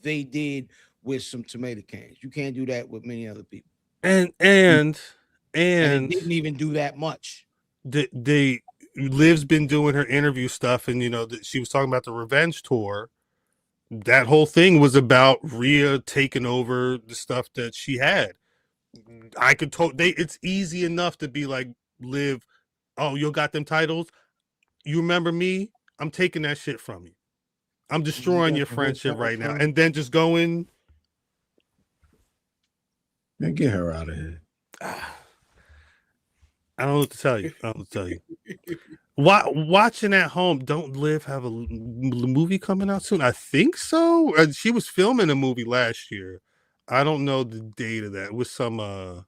they did with some tomato cans. You can't do that with many other people. And they didn't even do that much. They Liv's been doing her interview stuff, and she was talking about the revenge tour. That whole thing was about Rhea taking over the stuff that she had. I could it's easy enough to be like, Liv, oh, you got them titles. You remember me? I'm taking that shit from you. I'm destroying your friendship right now, and then just going. Man, get her out of here. I don't know what to tell you. Watching at home, don't Liv have a movie coming out soon? I think so. She was filming a movie last year. I don't know the date of that. It was some it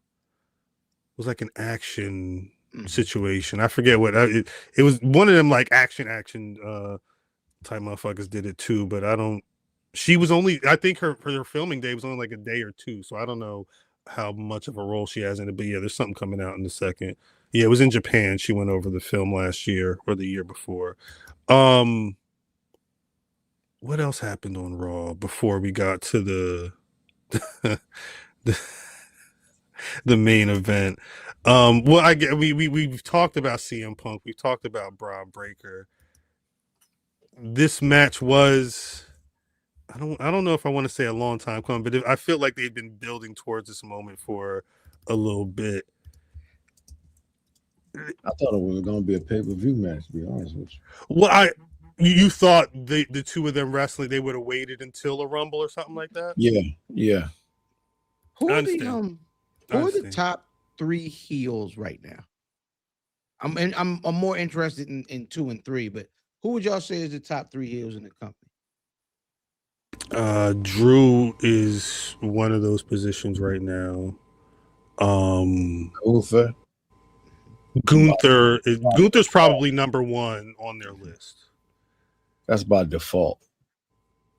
was like an action situation. I forget what it was. One of them like action type motherfuckers did it too, but I don't. She was only. I think her filming day was only like a day or two, so I don't know how much of a role she has in it. But yeah, there's something coming out in a second. Yeah, it was in Japan. She went over the film last year or the year before. What else happened on Raw before we got to the main event? Well, we've talked about CM Punk. We've talked about Bron Breakker. This match was, I don't know if I want to say a long time coming, but I feel like they've been building towards this moment for a little bit. I thought it was going to be a pay-per-view match, to be honest with you. Well, you thought the two of them wrestling, they would have waited until a Rumble or something like that? Yeah. Who are the top 3 heels right now? I'm more interested in 2 and 3, but who would y'all say is the top 3 heels in the company? Drew is one of those positions right now. Gunther's probably number 1 on their list. That's by default.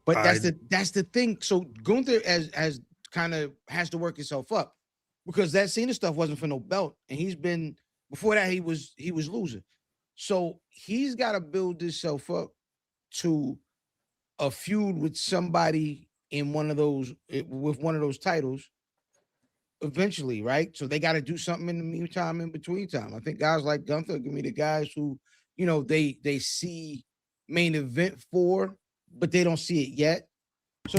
But that's the thing. So Gunther has kind of has to work himself up because that Cena stuff wasn't for no belt, and he's been before that he was losing. So he's got to build himself up to a feud with somebody in one of those titles eventually, right? So they got to do something in the meantime, in between time. I think guys like Gunther give me the guys who, they see main event for, but they don't see it yet. So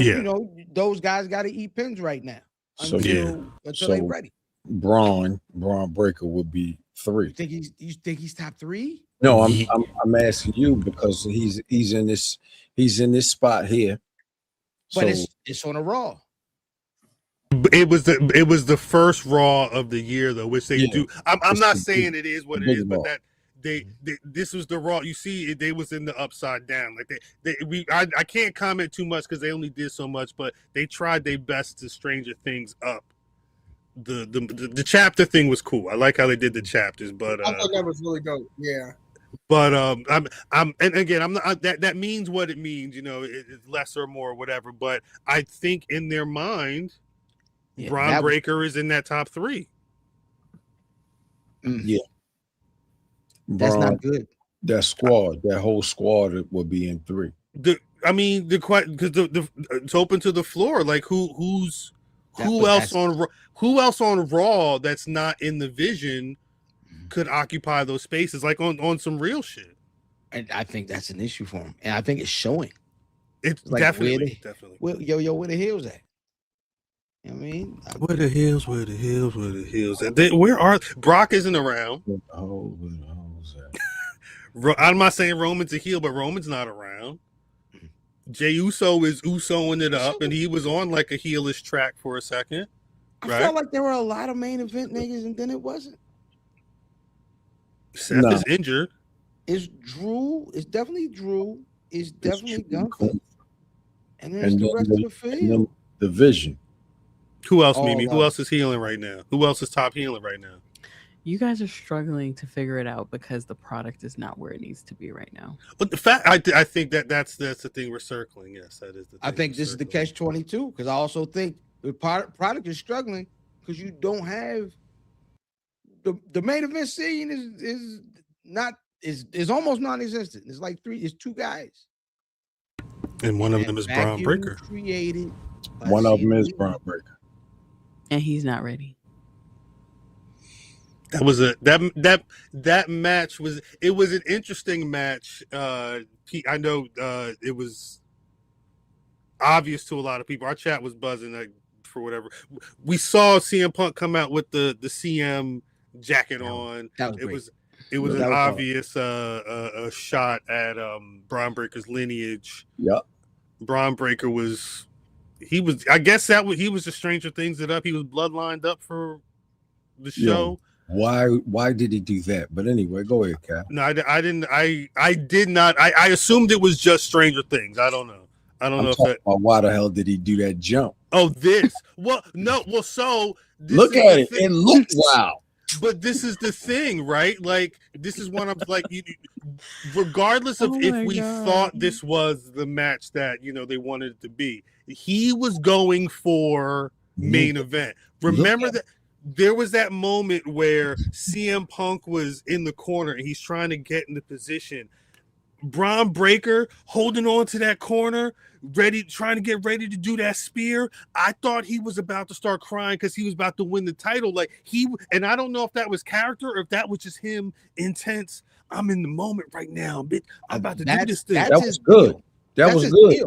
those guys got to eat pins right now until they're ready. Bron Breakker would be 3. You think he's top 3? No, I'm asking you because he's in this spot here. But it's on a Raw. It was the first Raw of the year though, which they do. I'm not saying it is what it is, but that this was the Raw. You see, they was in the upside down. Like I can't comment too much because they only did so much, but they tried their best to Stranger Things up. The chapter thing was cool. I like how they did the chapters, but I thought that was really dope. Yeah. But I'm and again I'm not that means what it means, it's less or more, whatever. But I think in their mind, Bron Breakker is in that top 3. Yeah, that's not good. That whole squad would be in 3. Because it's open to the floor. Like who else on Raw that's not in the Vision could occupy those spaces, like on some real shit. And I think that's an issue for him, and I think it's showing. It's Like, definitely. where the heels at? You know what I mean? Where the heels at? Where are Brock isn't around. I'm not saying Roman's a heel, but Roman's not around. Jey Uso is Usoing it up, and he was on like a heelish track for a second. I felt like there were a lot of main event niggas, and then it wasn't. Seth is injured. It's Drew. It's definitely Drew. It's definitely Gunther. And then the rest of the field. The Vision. Who else, Mimi? Who else is healing right now? Who else is top healing right now? You guys are struggling to figure it out because the product is not where it needs to be right now. But the fact, I think that's the thing we're circling. Yes, that is the thing. I think this is the catch-22 because I also think the product is struggling because you don't have the main event scene is almost non-existent. It's like two guys, and one of them is Bron Breakker. Created. One of them is Bron Breakker, and he's not ready. That was that match was an interesting match. I know it was obvious to a lot of people. Our chat was buzzing for whatever. We saw CM Punk come out with the CM jacket on. It was an obvious a shot at Bron Breakker's lineage. Yep. Bron Breakker he was the Stranger Things it up. He was bloodlined up for the show. Why did he do that? But anyway, go ahead, Cal. No, I didn't. I did not. I assumed it was just Stranger Things. I don't know. Why the hell did he do that jump? Oh, this. Well, no. Well, so look at it. It looks wow. But this is the thing, right? Like, this is one of like, regardless of if we thought this was the match that they wanted it to be, he was going for main event. Remember that. There was that moment where CM Punk was in the corner and he's trying to get into position. Bron Breakker holding on to that corner, trying to get ready to do that spear. I thought he was about to start crying because he was about to win the title. And I don't know if that was character or if that was just him intense. I'm in the moment right now, bitch. I'm about to do this thing. That was good. That was good.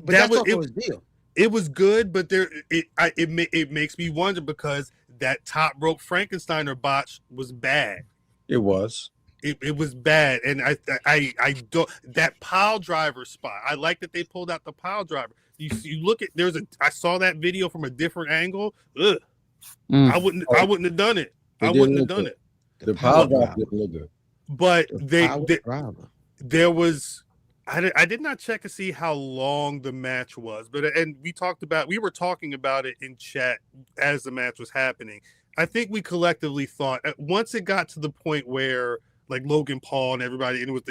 But that's also his deal. It was good, but it makes me wonder because that top rope Frankensteiner botch was bad. It was. It was bad, and I don't that pile driver spot. I like that they pulled out the pile driver. You look at I saw that video from a different angle. Ugh. I wouldn't have done it. I wouldn't have done it. The pile driver didn't look good. But there was. I did not check to see how long the match was, and we were talking about it in chat as the match was happening. I think we collectively thought once it got to the point where like Logan Paul and everybody, and it was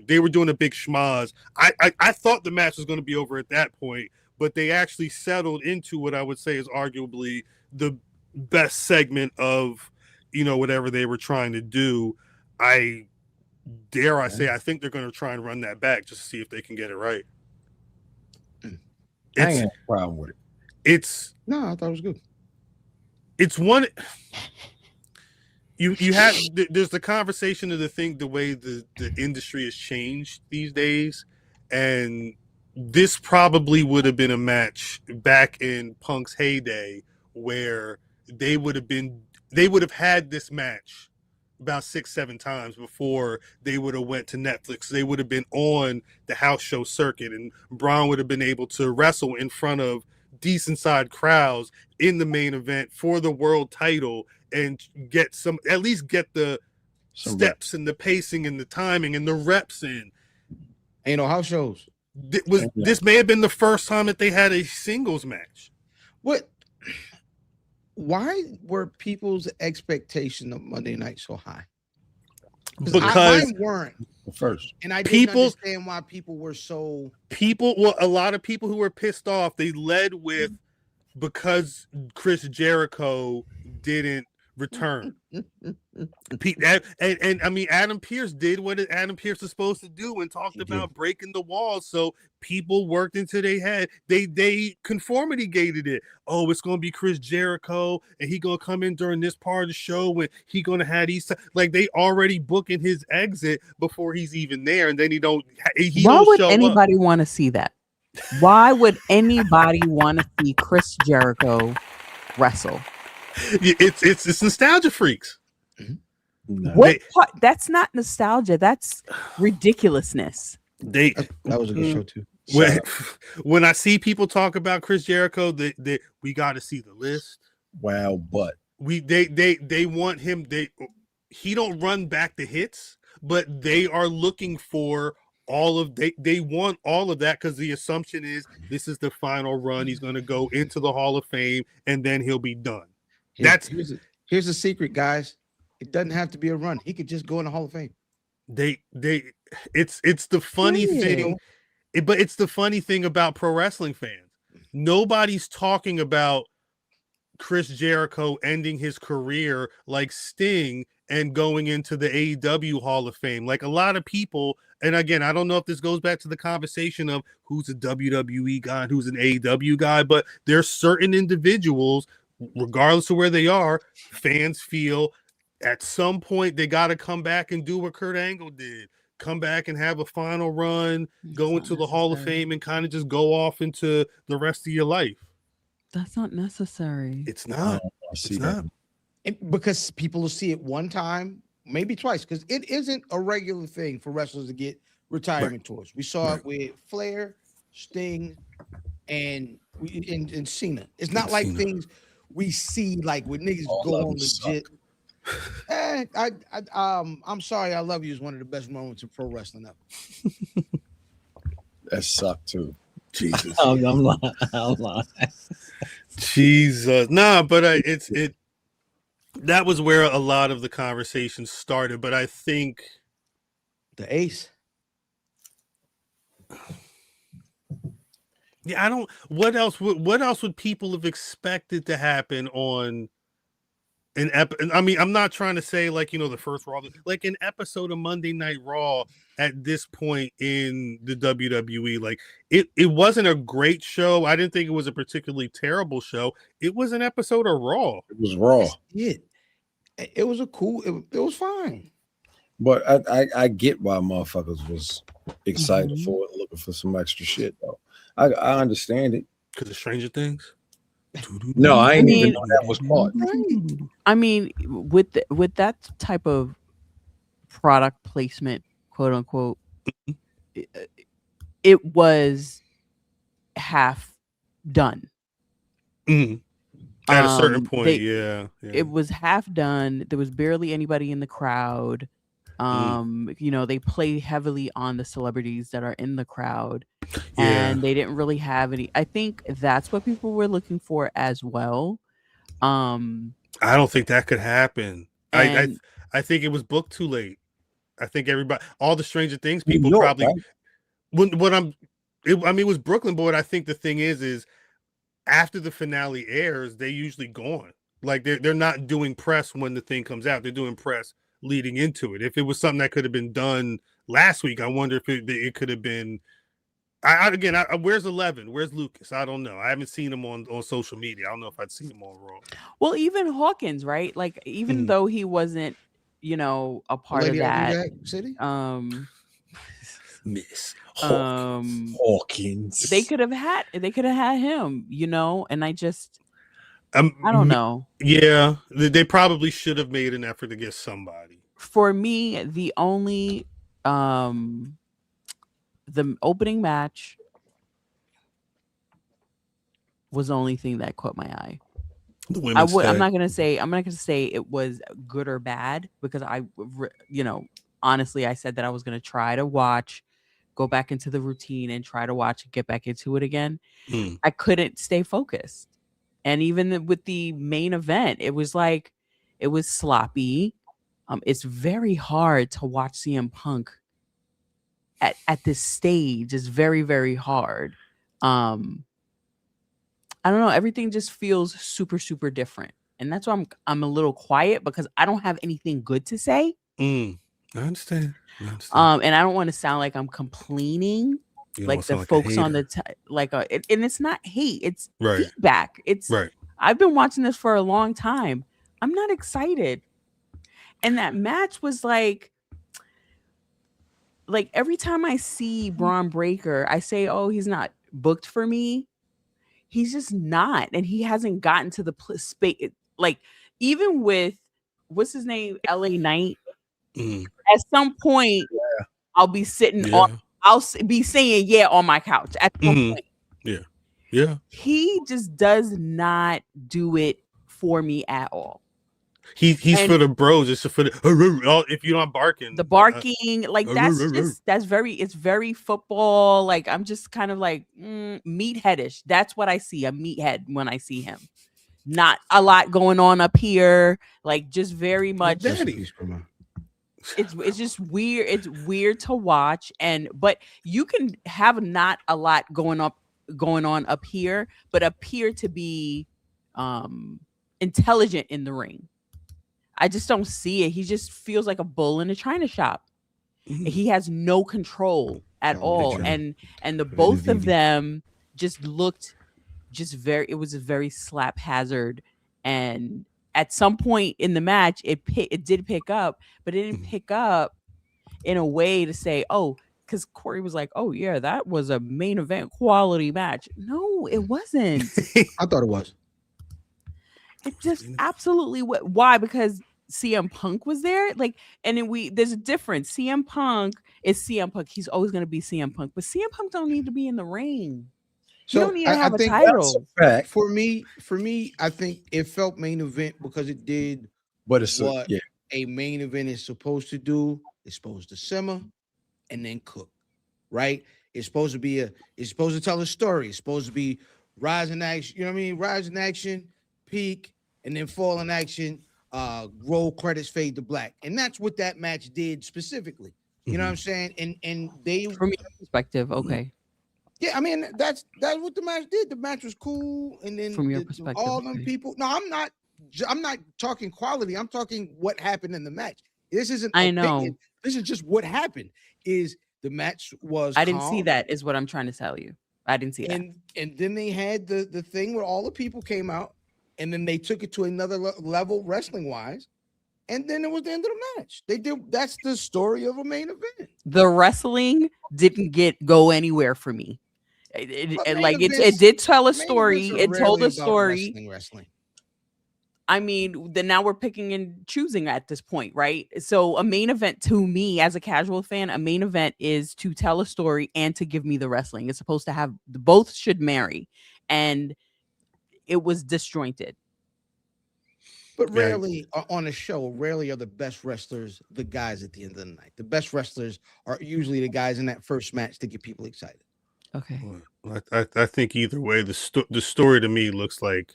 they were doing a big schmaz. I thought the match was going to be over at that point, but they actually settled into what I would say is arguably the best segment of whatever they were trying to do. I say I think they're going to try and run that back just to see if they can get it right. I ain't have a problem with it. I thought it was good. It's one. You have there's the conversation of the way the industry has changed these days, and this probably would have been a match back in Punk's heyday where they would have had this match about 6-7 times before they would have went to Netflix. They would have been on the house show circuit, and Bron would have been able to wrestle in front of decent sized crowds in the main event for the world title and at least get the steps and the pacing and the timing and the reps in. Ain't no house shows. This may have been the first time that they had a singles match. Why were people's expectation of Monday night so high? Because mine weren't first, and I didn't understand why people were so. A lot of people who were pissed off. They led with because Chris Jericho didn't return. And I mean, Adam Pearce did what Adam Pearce is supposed to do and talked about breaking the walls. So people worked into their head. They conformity gated it. Oh, it's gonna be Chris Jericho, and he gonna come in during this part of the show when he gonna have these. Like they already booking his exit before he's even there, and then he don't. Why would show anybody want to see that? Why would anybody want to see Chris Jericho wrestle? It's nostalgia freaks. What part? That's not nostalgia. That's ridiculousness. That was a good show too. When I see people talk about Chris Jericho, we got to see the list. Wow, but they want him. He don't run back the hits, but they are looking for all of they want all of that because the assumption is this is the final run. He's going to go into the Hall of Fame and then he'll be done. Here's a secret, guys. It doesn't have to be a run. He could just go in the Hall of Fame. It's the funny thing, but it's the funny thing about pro wrestling fans. Nobody's talking about Chris Jericho ending his career like Sting and going into the AEW Hall of Fame. Like a lot of people, and again, I don't know if this goes back to the conversation of who's a WWE guy and who's an AEW guy, but there's certain individuals, regardless of where they are, fans feel at some point they got to come back and do what Kurt Angle did. Come back and have a final run, go into the Hall of Fame and kind of just go off into the rest of your life. That's not necessary. It's not. It's not. Because people will see it one time, maybe twice, because it isn't a regular thing for wrestlers to get retirement tours. We saw it with Flair, Sting, and Cena. It's not like things we see like when niggas go on legit. I'm sorry, I Love You is one of the best moments of pro wrestling ever. That sucked too. Jesus. I'm lying. Jesus. Nah, but that was where a lot of the conversation started. But I think the Ace. Yeah, I don't. What else would people have expected to happen on an I mean, I'm not trying to say like the first Raw, like an episode of Monday Night Raw at this point in the WWE. Like it wasn't a great show. I didn't think it was a particularly terrible show. It was an episode of Raw. It was Raw. It was it was fine. But I get why motherfuckers was excited for it, looking for some extra shit though. I understand it. Because of Stranger Things? No, I ain't even know that was part. I mean, with that type of product placement, quote unquote, it was half done. At a certain point, yeah. It was half done. There was barely anybody in the crowd. They play heavily on the celebrities that are in the crowd, and they didn't really have any. I think that's what people were looking for as well. I don't think that could happen. I think it was booked too late. I think all the Stranger Things people probably. Right? It was Brooklyn, but what I think the thing is after the finale airs, they usually gone. Like they're not doing press when the thing comes out. They're doing press leading into it. If it was something that could have been done last week, I wonder if it could have been. Where's 11? Where's Lucas? I don't know. I haven't seen him on social media. I don't know if I'd seen him on Raw. Well, even Hawkins, right? Like even though he wasn't, a part of that city. Miss Hawkins. They could have had him, and I just. I don't know. Yeah, they probably should have made an effort to get somebody. For me, the only the opening match was the only thing that caught my eye. I'm not gonna say it was good or bad because honestly, I said that I was gonna try to watch, go back into the routine and try to watch and get back into it again. I couldn't stay focused. And even with the main event, it was sloppy. It's very hard to watch CM Punk at this stage. It's very, very hard. I don't know. Everything just feels super, super different. and that's why I'm a little quiet because I don't have anything good to say. I understand. And I don't want to sound like I'm complaining, like the folks on the and it's not hate, it's feedback. It's I've been watching this for a long time. I'm not excited, and that match was like every time I see Bron Breakker, I say, "Oh, he's not booked for me." He's just not, and he hasn't gotten to the space. Like even with what's his name, LA Knight. At some point, I'll be sitting on. I'll be saying "yeah" on my couch at some point. Yeah. He just does not do it for me at all. He's for the bros. It's for the if you're not barking. The barking, like it's very football. Like I'm just kind of like meatheadish. That's what I see. A meathead when I see him. Not a lot going on up here. Like just very much. It's just weird. It's weird to watch, but you can have not a lot going on up here, but appear to be intelligent in the ring. I just don't see it. He just feels like a bull in a china shop. He has no control at all, and the both of them just looked it was a very slap hazard, and at some point in the match it did pick up, but it didn't pick up in a way to say, oh, because Corey was like, oh yeah, that was a main event quality match. No, it wasn't. I thought it was. It just absolutely why? Because CM Punk was there, and then there's a difference. CM Punk is CM Punk. He's always going to be CM Punk, but CM Punk don't need to be in the ring. So you don't need to have a title. For me, I think it felt main event because it did a main event is supposed to do. It's supposed to simmer and then cook, right? It's supposed to tell a story. It's supposed to be rise in action. You know what I mean? Rise in action, peak, and then fall in action. Roll credits, fade to black, and that's what that match did specifically. You know what I'm saying? And they, from your perspective, okay. Yeah, I mean that's what the match did. The match was cool, and then from your perspective, all them people. No, I'm not talking quality. I'm talking what happened in the match. This isn't. I know. This is just what happened. Is the match was. I didn't see that. Is what I'm trying to tell you. I didn't see that. And then they had the thing where all the people came out, and then they took it to another level wrestling wise. And then it was the end of the match. That's the story of a main event. The wrestling didn't go anywhere for me. It did tell a story. It told a story. Wrestling. I mean, then now we're picking and choosing at this point, right? So a main event to me as a casual fan, a main event is to tell a story and to give me the wrestling. It's supposed to have both should marry, and it was disjointed. But rarely on a show, rarely are the best wrestlers the guys at the end of the night. The best wrestlers are usually the guys in that first match to get people excited. Okay. Well, I think either way, the story to me looks like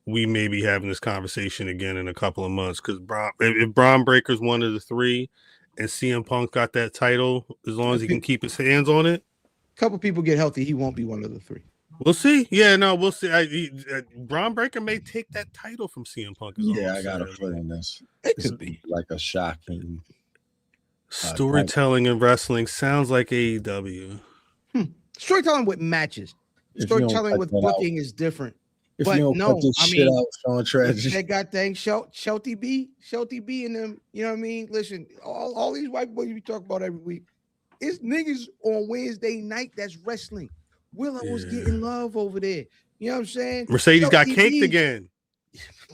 we may be having this conversation again in a couple of months, because if Bron Breakker's one of the three and CM Punk got that title, as long as he can keep his hands on it. A couple people get healthy, he won't be one of the three. We'll see. Yeah, no, we'll see. Bron Breakker may take that title from CM Punk. Yeah, I got a feeling this. It could be like a shocking storytelling in wrestling. Sounds like AEW. Storytelling with matches. Storytelling with booking is different. If you don't cut this shit out, Sean Tragedy. That goddamn Shelty B and them, you know what I mean? Listen, all these white boys you talk about every week, it's niggas on Wednesday night that's wrestling. Willow was getting love over there. You know what I'm saying? Mercedes got caked again.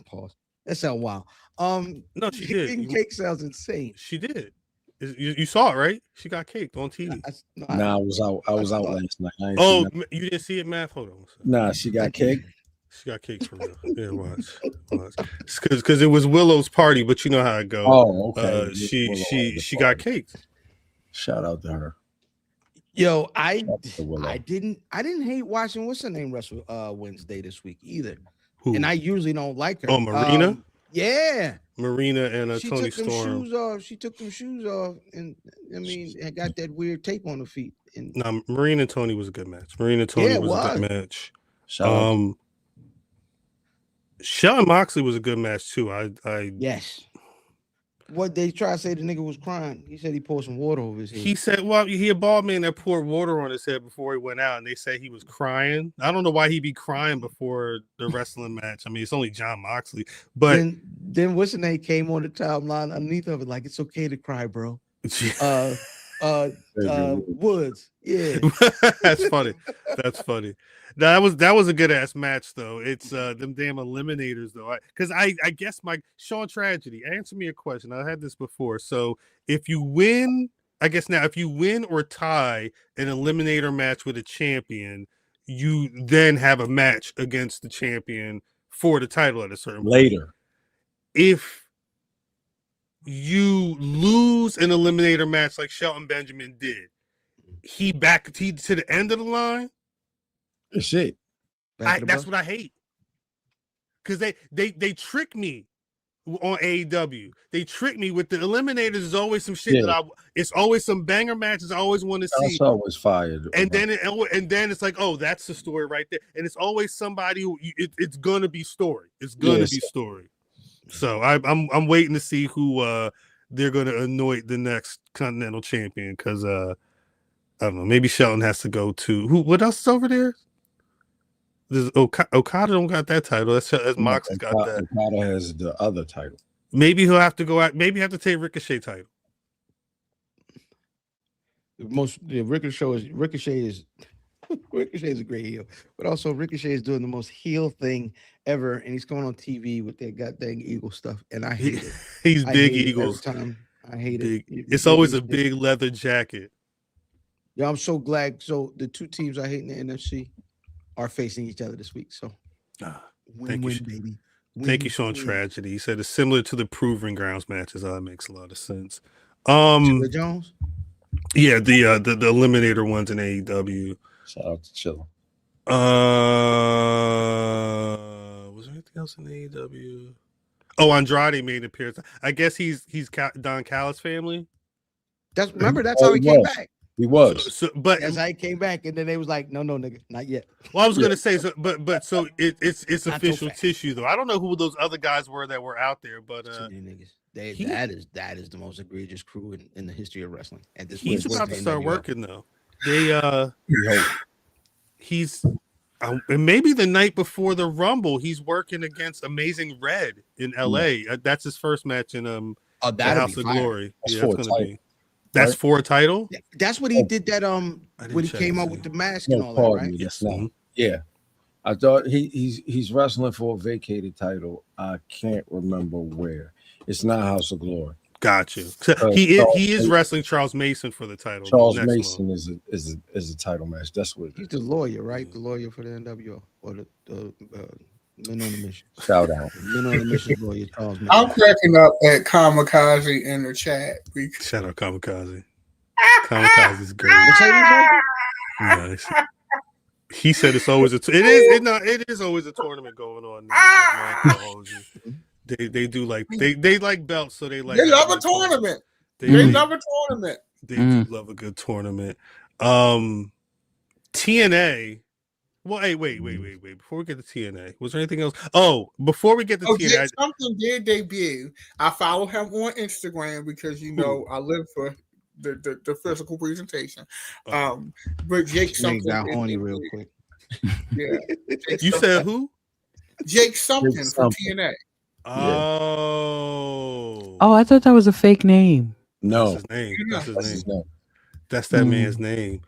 Pause. That sounds wild. No, she did. Getting cake sounds insane. She did. You saw it, right? She got caked on TV. I was out last night. Oh, you didn't see it, Matt? Hold on. Nah, she got caked. She got caked for real. Yeah, watch. Because it was Willow's party, but you know how it goes. Oh, okay. She got caked. Shout out to her. Yo, I didn't hate watching what's her name wrestle Wednesday this week either. Who? And I usually don't like her. Oh, Marina? Yeah. Marina and Tony Storm. She took them shoes off, and I mean, I got that weird tape on her feet. And Marina and Tony was a good match. Marina and Tony was a good match. Shelton Moxley was a good match too. Yes. What they try to say, the nigga was crying. He said he poured some water over his head. He said, well, he a bald man that poured water on his head before he went out, and they said he was crying. I don't know why he'd be crying before the wrestling match. I mean, it's only John Moxley. But then what's the name came on the timeline underneath of it, like, it's okay to cry, bro. Woods. Yeah. That's funny. That's funny. That was a good ass match though. It's them damn eliminators though. Because I guess Sean Tragedy, answer me a question. I had this before. So if you win, I guess now if you win or tie an eliminator match with a champion, you then have a match against the champion for the title at a certain later. Point. If you lose an eliminator match like Shelton Benjamin did, he to the end of the line. Shit. That's what I hate. Because they trick me on AEW. They trick me with the eliminators. There's always some shit it's always some banger matches I always want to see. That's always fired. And then it's like, oh, that's the story right there. And it's always somebody who it's gonna be story. It's gonna be story. So I'm waiting to see who they're gonna anoint the next Continental Champion, because I don't know, maybe Shelton has to go to what else is over there? There's Okada don't got that title. That's Moxley got that. Okada has the other title. Maybe he'll have to go out. Maybe have to take Ricochet title. Ricochet is a great heel, but also Ricochet is doing the most heel thing ever, and he's going on TV with that goddamn eagle stuff, and I hate it. He's big Eagles. I hate it. It's always a big leather jacket. Yeah, I'm so glad. So the two teams I hate in the NFC are facing each other this week. So win, baby. Thank you, Sean Tragedy. He said it's similar to the Proving Grounds matches. That makes a lot of sense. Chilla Jones? Yeah, the eliminator ones in AEW. Shout out to Chilla. Was there anything else in AEW? Oh, Andrade made an appearance. I guess he's Don Callis' family. That's how he came back. He was, but that's how he came back, and then they was like, no, nigga, not yet. Well, I was gonna say, so it's official tissue though. I don't know who those other guys were that were out there, but niggas. That is the most egregious crew in the history of wrestling. At this he's about to start working though. He's and maybe the night before the Rumble, he's working against Amazing Red in LA. That's his first match in the House of Glory. That's gonna be. That's for a title. That's what he did. That when he came out with the mask and all that, right? Yes. Yeah, I thought he's wrestling for a vacated title. I can't remember where. It's not House of Glory. Got you. So he is wrestling Charles Mason for the title. Charles Mason is a title match. That's what he's the lawyer, right? The lawyer for the NWO or the Men on the Mission. Shout out. Men on the Mission lawyer Charles Mason. I'm cracking up at Kamikaze in the chat. Shout out Kamikaze. Kamikaze's great. Nice. He said it's always it is always a tournament going on now. They do like they like belts, so they love a tournament. They love a tournament. They do love a good tournament. TNA. Well, hey, wait. Before we get to TNA, was there anything else? Oh, before we get to TNA, something did debut. I follow him on Instagram because I live for the physical presentation. But Jake something got horny real quick. Yeah. You said who? Jake something from TNA. Oh, I thought that was a fake name. No, that's his name. That's that man's name.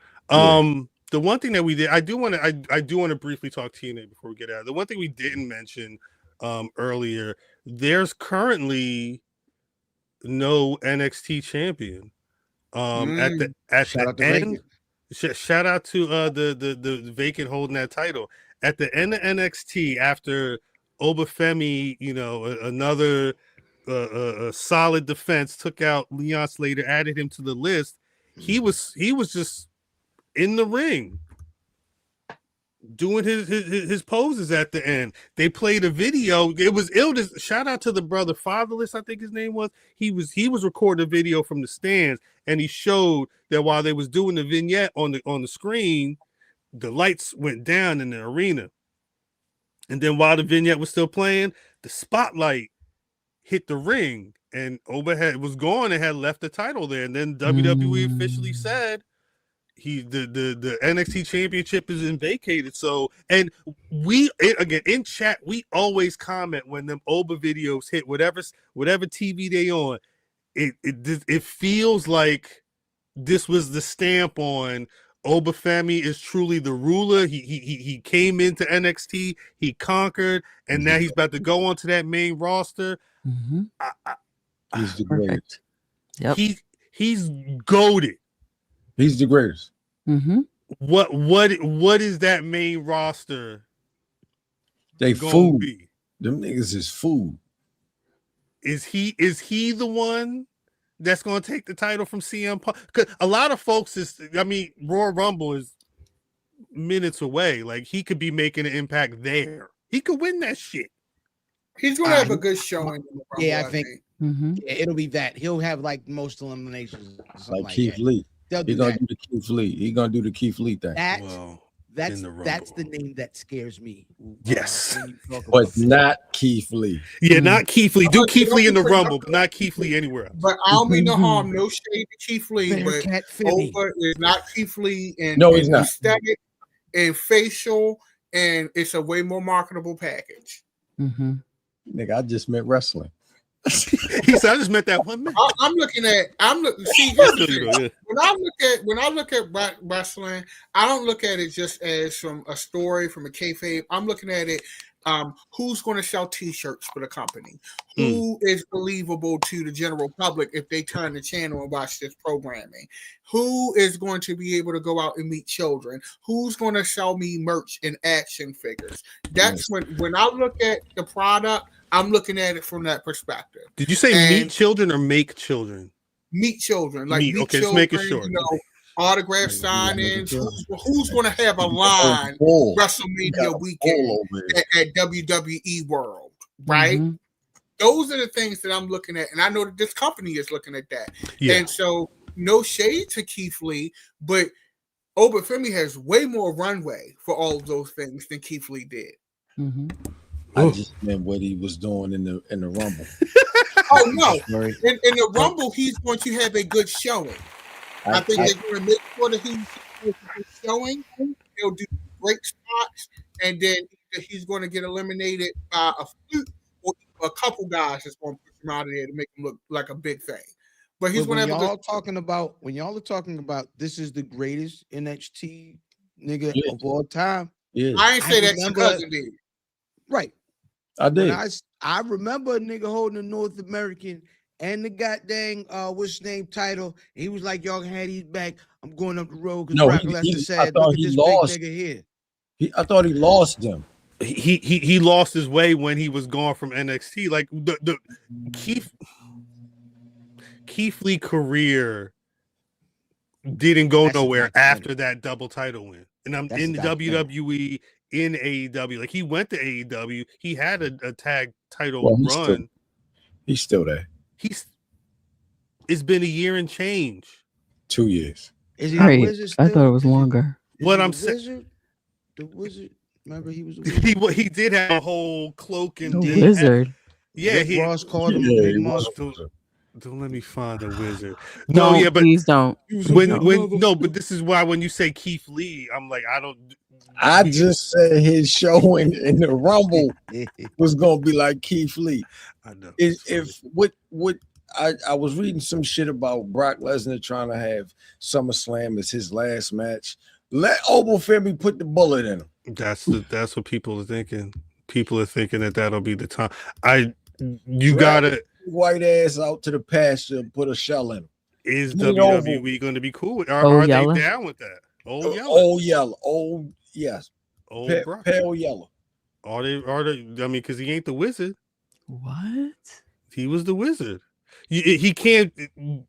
The one thing that we did, I do want to briefly talk TNA before we get out. The one thing we didn't mention earlier, there's currently no NXT champion. At the end, shout out to the vacant holding that title at the end of NXT after Oba Femi, another solid defense, took out Leon Slater, added him to the list. He was just in the ring doing his poses at the end. They played a video. It was ill. Shout out to the brother Fatherless, I think his name was. He was recording a video from the stands, and he showed that while they was doing the vignette on the screen, the lights went down in the arena. And then while the vignette was still playing, the spotlight hit the ring, and Oba was gone and had left the title there. And then WWE officially said the NXT championship is vacated. So, and again in chat, we always comment when them Oba videos hit whatever TV they on. It feels like this was the stamp on Oba Femi is truly the ruler. He came into NXT, he conquered, and now he's about to go onto that main roster. He's the greatest. Yep. He's goated. He's the greatest. What is that main roster? They food. Them niggas is food. Is he the one that's going to take the title from CM Punk? Because a lot of folks Royal Rumble is minutes away. Like, he could be making an impact there. He could win that shit. He's going to have a good showing. Yeah, I think. Yeah, it'll be that. He'll have like most eliminations. Like Keith Lee. He's going to do the Keith Lee. He's going to do the Keith Lee thing. That's the name that scares me. Yes. But not Keith Lee. Yeah, not Keith Lee. Do Keith Lee in the Rumble, but not Keith Lee anywhere else. But I don't mean no harm, no shade to Keith Lee, but Oba is not Keith Lee in he's not. Aesthetic and facial, and it's a way more marketable package. Nigga, I just meant wrestling. He said, I just meant that one man. When I look at wrestling, I don't look at it just as from a story, from a kayfabe. I'm looking at it, who's going to sell T-shirts for the company? Who is believable to the general public if they turn the channel and watch this programming? Who is going to be able to go out and meet children? Who's going to sell me merch and action figures? That's when I look at the product, I'm looking at it from that perspective. Did you say meet children or make children? Meet children. Like meet okay, children, let's make it short. Autograph signings. Who's going to have a line WrestleMania weekend at WWE World, right? Those are the things that I'm looking at, and I know that this company is looking at that. Yeah. And so, no shade to Keith Lee, but Oba Femi has way more runway for all of those things than Keith Lee did. I just meant what he was doing in the Rumble. Oh no! In the Rumble, he's going to have a good showing. I think they're going to make sure that he's showing. He'll do great spots, and then he's going to get eliminated by a few or a couple guys that's going to push him out of there to make him look like a big thing. But he's going to have when y'all are talking about this is the greatest NXT nigga of all time. Yeah. I ain't say that your cousin did. Right. I did. I remember a nigga holding a North American and the goddamn what's his name title. He was like, y'all can have these back. I'm going up the road because Brock Lesnar said, look at this big nigga here. I thought he lost them. He lost his way when he was gone from NXT. Like the Keith Lee career didn't go nowhere after that double title win. And I'm in the WWE, in AEW. Like, he went to AEW. He had a tag title run. He's still there. It's been a year and change. 2 years. Is he a wizard still? I thought it was longer. What I'm saying, the wizard. Remember, he was a wizard. He did have a whole cloak and wizard. Rick Ross called him a big monster. Don't let me find a wizard. But please don't. But this is why when you say Keith Lee, I'm like, I just said his showing in the Rumble was gonna be like Keith Lee. I know. I was reading some shit about Brock Lesnar trying to have SummerSlam as his last match. Let Oba Femi put the bullet in him. That's what people are thinking. People are thinking that that'll be the time. You gotta white ass out to the pasture and put a shell in him. Is WWE going to be cool with? Are they down with that? Old yellow. Old yellow. Old yes. Old pale yellow. Are they? I mean, because he ain't the wizard. What? He was the wizard. He can't.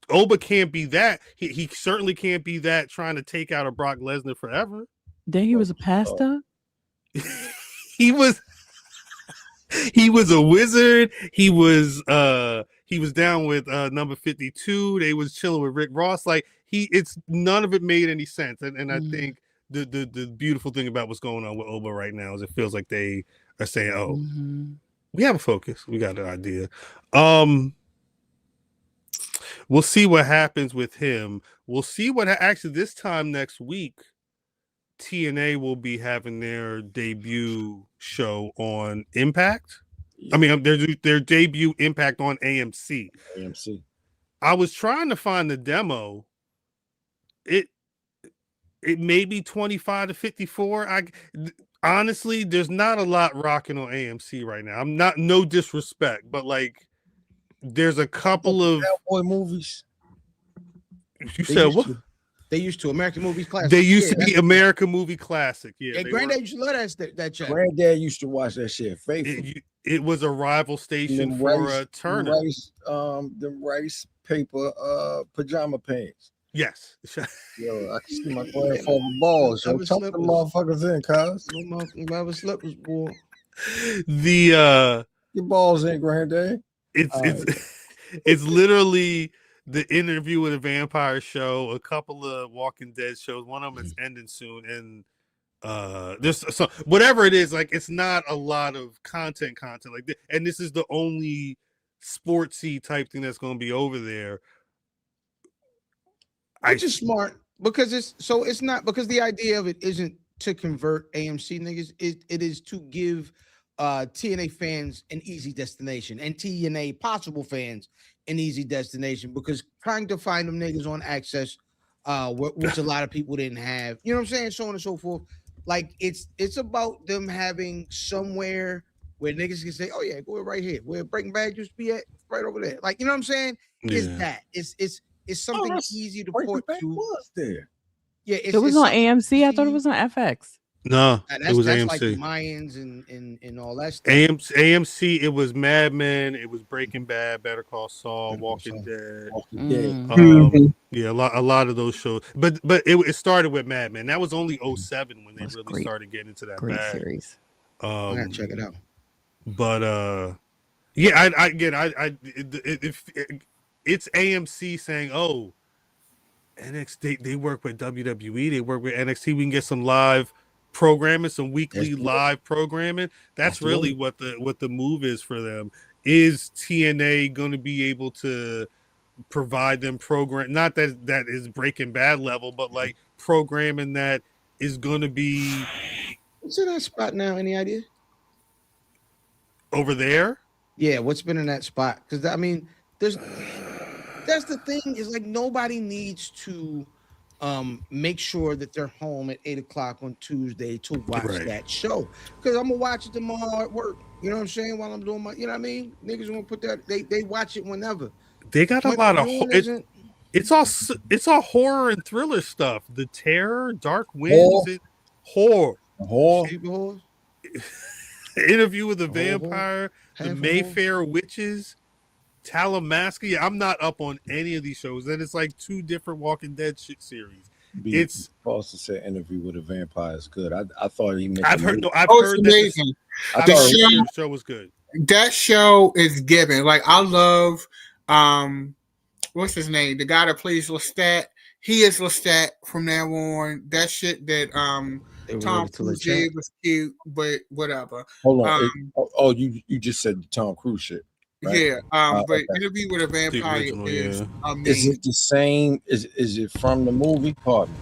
Oba can't be that. He certainly can't be that. Trying to take out a Brock Lesnar forever. Then he was a pastor. He was a wizard. He was down with number 52. They was chilling with Rick Ross. Like it's none of it made any sense. And I think the beautiful thing about what's going on with Oba right now is it feels like they are saying, "Oh, we have a focus. We got an idea." We'll see what happens with him. We'll see what actually this time next week. TNA will be having their debut show on Impact. I mean, their debut Impact on AMC. AMC. I was trying to find the demo. It may be 25 to 54. Honestly, there's not a lot rocking on AMC right now. I'm not, no disrespect, but like there's a couple of cowboy movies. You said what? They used to American Movies Classic. They used to be American Movie Classic. Yeah, Granddad used to love that channel. Granddad used to watch that shit. Faithful. It was a rival station for Turner. The rice paper pajama pants. Yes. Yo, I can see my grandfather balls. Yo, tuck the motherfuckers in, cuz. My slip was born. Your balls in, Granddad. It's literally the Interview with a Vampire show, a couple of Walking Dead shows. One of them is ending soon, and there's so whatever it is. Like, it's not a lot of content like this, and this is the only sportsy type thing that's going to be over there. Which is smart because it's not because the idea of it isn't to convert AMC niggas. It is to give TNA fans an easy destination and TNA possible fans an easy destination, because trying to find them niggas on Access, which a lot of people didn't have, you know what I'm saying, so on and so forth. Like, it's about them having somewhere where niggas can say, oh yeah, go right here where Breaking Bad used to be at, right over there. Like, you know what I'm saying? Yeah. It's something easy to port to. Was there? Yeah, it was on AMC. I thought it was on FX. No, it was AMC. Like the Mayans and all that stuff. AMC. It was Mad Men. It was Breaking Bad, Better Call Saul, Walking Dead. Yeah, a lot of those shows. But it started with Mad Men. That was only 2007 when they really started getting into that great series. I gotta check it out. But yeah, it's AMC saying, oh, NXT, they work with WWE, they work with NXT, we can get some live programming, some weekly live programming. That's really what the move is for them. Is TNA going to be able to provide them program, not that is Breaking Bad level, but like programming that is going to be what's in that spot now? Any idea? Over there? Yeah, what's been in that spot? Because I mean, that's the thing, is like nobody needs to make sure that they're home at 8:00 on Tuesday to watch that show, because I'm gonna watch it tomorrow at work. You know what I'm saying? While I'm doing my, you know what I mean? Niggas gonna put that, they watch it whenever. They got a lot of it's all horror and thriller stuff. The Terror, Dark Winds, horror. Interview with a Vampire, the Mayfair Witches, Talamasca. Yeah, I'm not up on any of these shows. Then it's like two different Walking Dead shit series. It's supposed to say Interview with a Vampire is good. I thought he I've heard amazing. The show was good. That show is given. Like, I love what's his name? The guy that plays Lestat. He is Lestat from now on. That shit that Tom Cruise did was cute, but whatever. Hold on. You just said the Tom Cruise shit. Right? Yeah, but Interview with a Vampire is amazing. Is it the same? Is it from the movie? Pardon.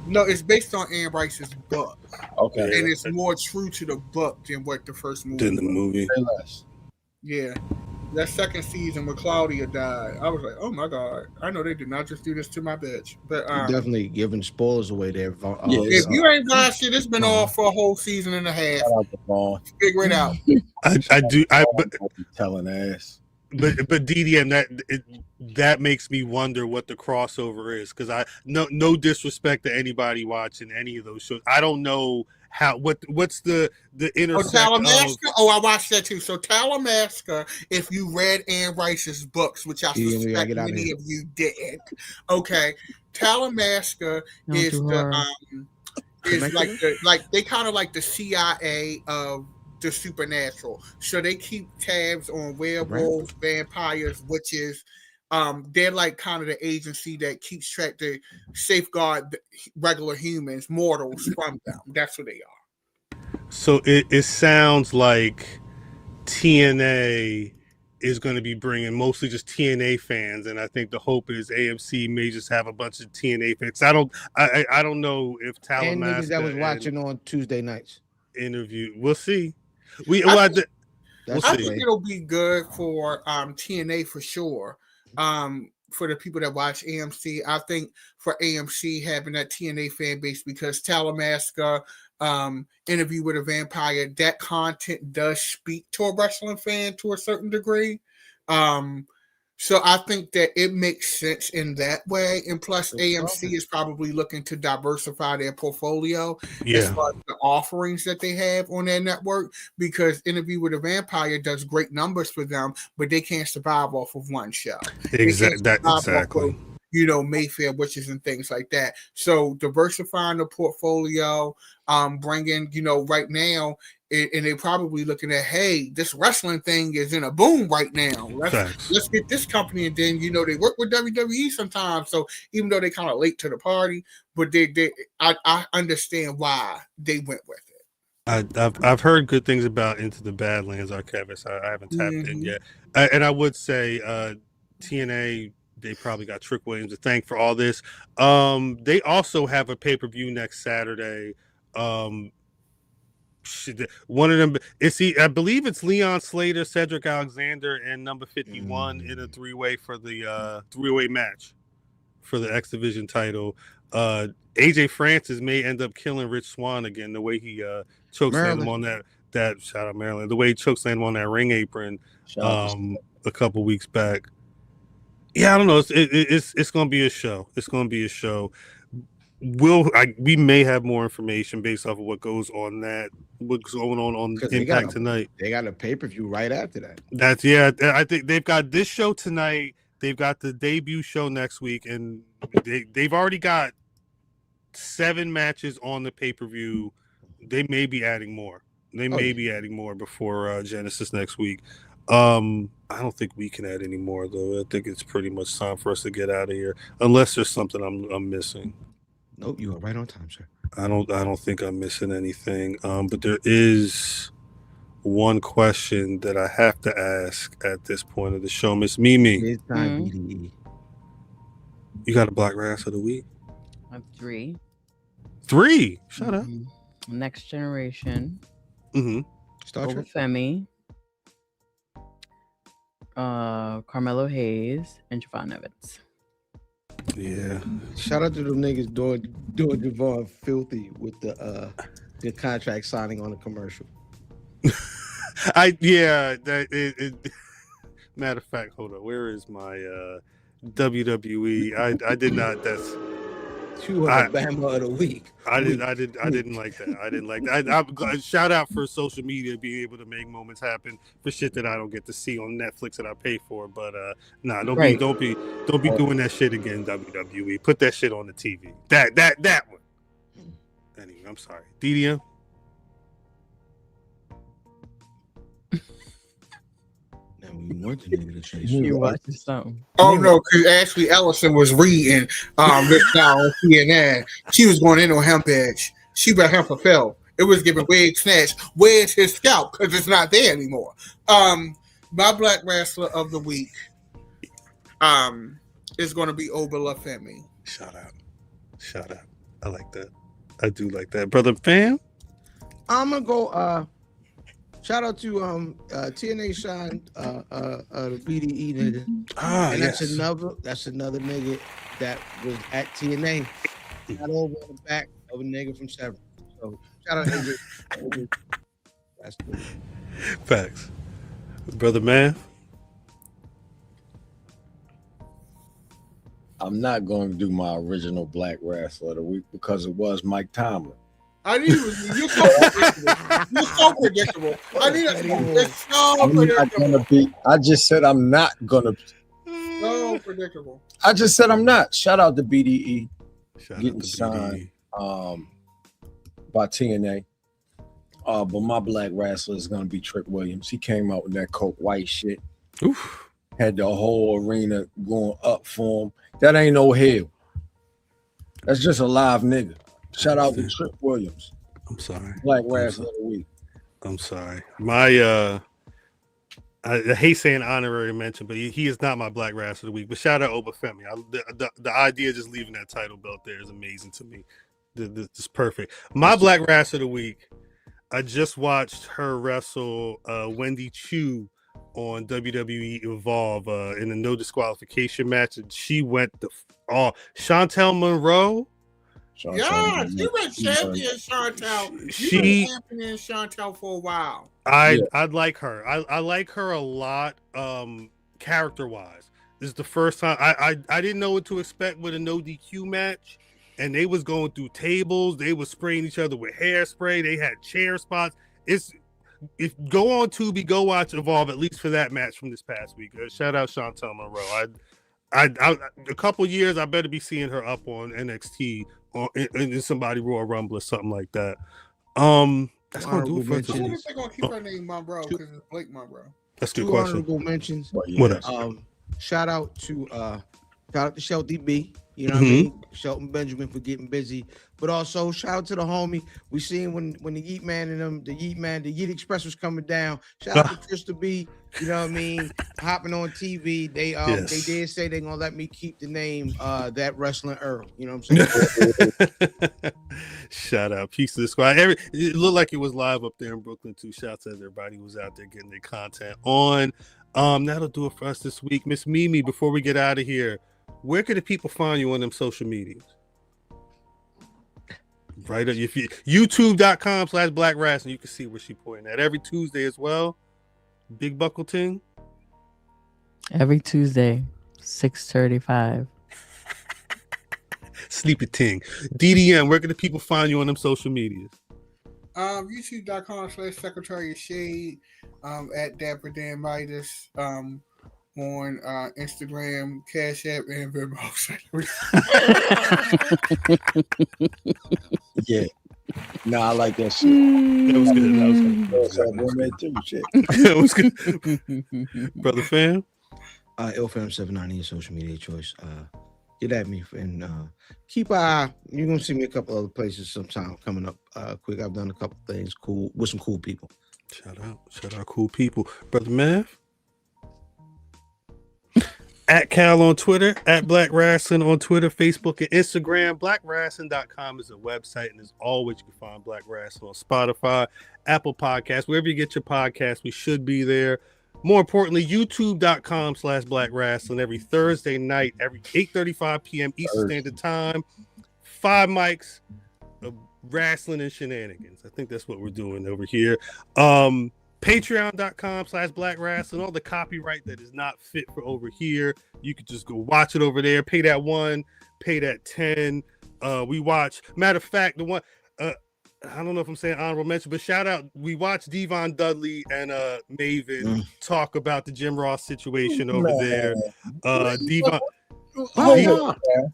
No, it's based on Anne Rice's book. Okay, and it's more true to the book than what the first movie. Than the movie. Yeah, that second season when Claudia died, I was like, oh my god, I know they did not just do this to my bitch. But you're definitely giving spoilers away there. If you ain't watched it, it's been off for a whole season and a half. Figure it out. I do. Telling ass. But DDM, that makes me wonder what the crossover is, because no disrespect to anybody watching any of those shows. I don't know what's the intersection. Talamasca. I watched that too. So Talamasca, if you read Anne Rice's books, which I suspect many of you didn't, okay, Talamasca is like they kind of like the CIA of the supernatural. So they keep tabs on werewolves, vampires, witches. They're like kind of the agency that keeps track to safeguard regular humans, mortals from them. That's what they are. So it sounds like TNA is going to be bringing mostly just TNA fans, and I think the hope is AMC may just have a bunch of TNA fans. I don't know if Talamaska and niggas that was watching on Tuesday nights interview. We'll see. I think it'll be good for TNA for sure. For the people that watch AMC, I think for AMC having that TNA fan base, because Talamaska, Interview with a Vampire, that content does speak to a wrestling fan to a certain degree. So I think that it makes sense in that way. And plus, AMC is probably looking to diversify their portfolio as far as the offerings that they have on their network, because Interview with a Vampire does great numbers for them, but they can't survive off of one show. Exactly. Mayfair Witches and things like that. So diversifying the portfolio, bringing, right now, and they're probably looking at, hey, this wrestling thing is in a boom right now. Let's get this company, and then they work with WWE sometimes. So even though they kind of late to the party, but I understand why they went with it. I've heard good things about Into the Badlands Archivist. I haven't tapped in yet, and I would say TNA. They probably got Trick Williams to thank for all this. They also have a pay-per-view next Saturday. One of them, I believe it's Leon Slater, Cedric Alexander, and number 51 in a three-way for the three-way match for the X Division title. AJ Francis may end up killing Rich Swann again, the way he chokeslammed him on that shout out Maryland, the way he chokeslammed him on that ring apron a couple weeks back. Yeah, I don't know. It's going to be a show. It's going to be a show. We may have more information based off of what's going on Impact tonight. They got a pay-per-view right after that. I think they've got this show tonight. They've got the debut show next week, and they've already got 7 matches on the pay-per-view. They may be adding more. Before Genesis next week. I don't think we can add any more, though. I think it's pretty much time for us to get out of here, unless there's something I'm missing. Nope, you are right on time, sir. I don't think I'm missing anything. But there is one question that I have to ask at this point of the show, Miss Mimi. It's time, BDE. You got a Black Rass of the Week? I have 3. 3? Shut up. Next Generation. Star Trek. Oba Femi. Carmelo Hayes and Javon Evans. Yeah. Shout out to them niggas doing Javon filthy with the contract signing on the commercial. Matter of fact, hold on. Where is my WWE? I did not. That's Bama of the week. I didn't like that. I didn't like that. I shout out for social media being able to make moments happen for shit that I don't get to see on Netflix that I pay for. But don't be doing that shit again, WWE. Put that shit on the TV. That one. Anyway, I'm sorry. DDM. You want the nigga to say you watching something. Oh no, because Ashley Ellison was reading this down on TNA. She was going in on Hemp Edge. She got him fulfilled. It was giving Wig Snatch. Where's his scalp? Because it's not there anymore. My Black Wrestler of the Week is going to be Oba Femi. Shout out. I like that. I do like that. Brother Fam? I'm going to go... Shout out to TNA Shine, the BDE nigga. And that's another nigga that was at TNA. Got over on the back of a nigga from Seven. So shout out to AJ. That's good. Facts. Brother Man. I'm not going to do my original Black Wrestler of the Week because it was Mike Tomlin. I knew you're so predictable. It's so predictable. I just said I'm not gonna. So predictable. I just said I'm not. Shout out to BDE. Getting signed by TNA. But my Black Wrestler is gonna be Trick Williams. He came out with that Coke White shit. Oof. Had the whole arena going up for him. That ain't no hell. That's just a live nigga. Shout out to Trick Williams. I'm sorry. Black Rasslin of the week. I'm sorry. My I hate saying honorary mention, but he is not my Black Rasslin of the week. But shout out Oba Femi. The idea of just leaving that title belt there is amazing to me. This is perfect. My Black Rasslin of the week. I just watched her wrestle Wendy Chu on WWE Evolve in a no disqualification match, and she went Chantel Monroe. Yeah, she was champion Chantel. She was champion Chantel for a while. I like her. I like her a lot. Character wise, this is the first time I didn't know what to expect with a no DQ match, and they was going through tables. They was spraying each other with hairspray. They had chair spots. If go on Tubi, go watch Evolve at least for that match from this past week. Shout out Chantel Monroe. I a couple years I better be seeing her up on NXT or in somebody Royal Rumble or something like that. That's gonna do it for I wonder if they're gonna keep her name Monroe because it's Blake Monroe. That's a good question. Honorable mentions. What else? Shout out to Shelty B. You know what I mean? Shelton Benjamin for getting busy. But also shout out to the homie. We seen when the Yeet Man and them, the Yeet Express was coming down. Shout out to Trista B. You know what I mean? Hopping on TV. They did say they're gonna let me keep the name That Wrestling Earl. You know what I'm saying? Shout out. Peace to the squad. It looked like it was live up there in Brooklyn too. Shout out to everybody who was out there getting their content on. That'll do it for us this week. Miss Mimi, before we get out of here, where can the people find you on them social medias? Right up, if you youtube.com/Black Rasslin, you can see where she pointing at every Tuesday as well. Big Buckle Ting. Every Tuesday, 6:35. Sleepy Ting. DDM, where can the people find you on them social medias? YouTube.com/Secretary of Shade, at Dapper Dan Midas, on Instagram, Cash App, and Venmo. Yeah. No, I like that shit. That was good. That was good. Brother Fam. Ilfam790 social media choice. Get at me and keep an eye. You're gonna see me a couple other places sometime coming up quick. I've done a couple things cool with some cool people. Shout out cool people. Brother Mav. At Cal on Twitter, at Black Rasslin on Twitter, Facebook, and Instagram. BlackRasslin.com is a website, and as always, you can find Black Rasslin on Spotify, Apple Podcasts, wherever you get your podcasts. We should be there. More importantly, YouTube.com/Black Rasslin every Thursday night, every 8:35 p.m. Eastern Standard Time. 5 mics of wrestling and shenanigans. I think that's what we're doing over here. Patreon.com/Black Rasslin. All the copyright that is not fit for over here, you could just go watch it over there. Pay that $1, pay that $10. We watch. Matter of fact, the one I don't know if I'm saying honorable mention, but shout out. We watched Devon Dudley and Maven talk about the Jim Ross situation over there. Devon. Hold on, man.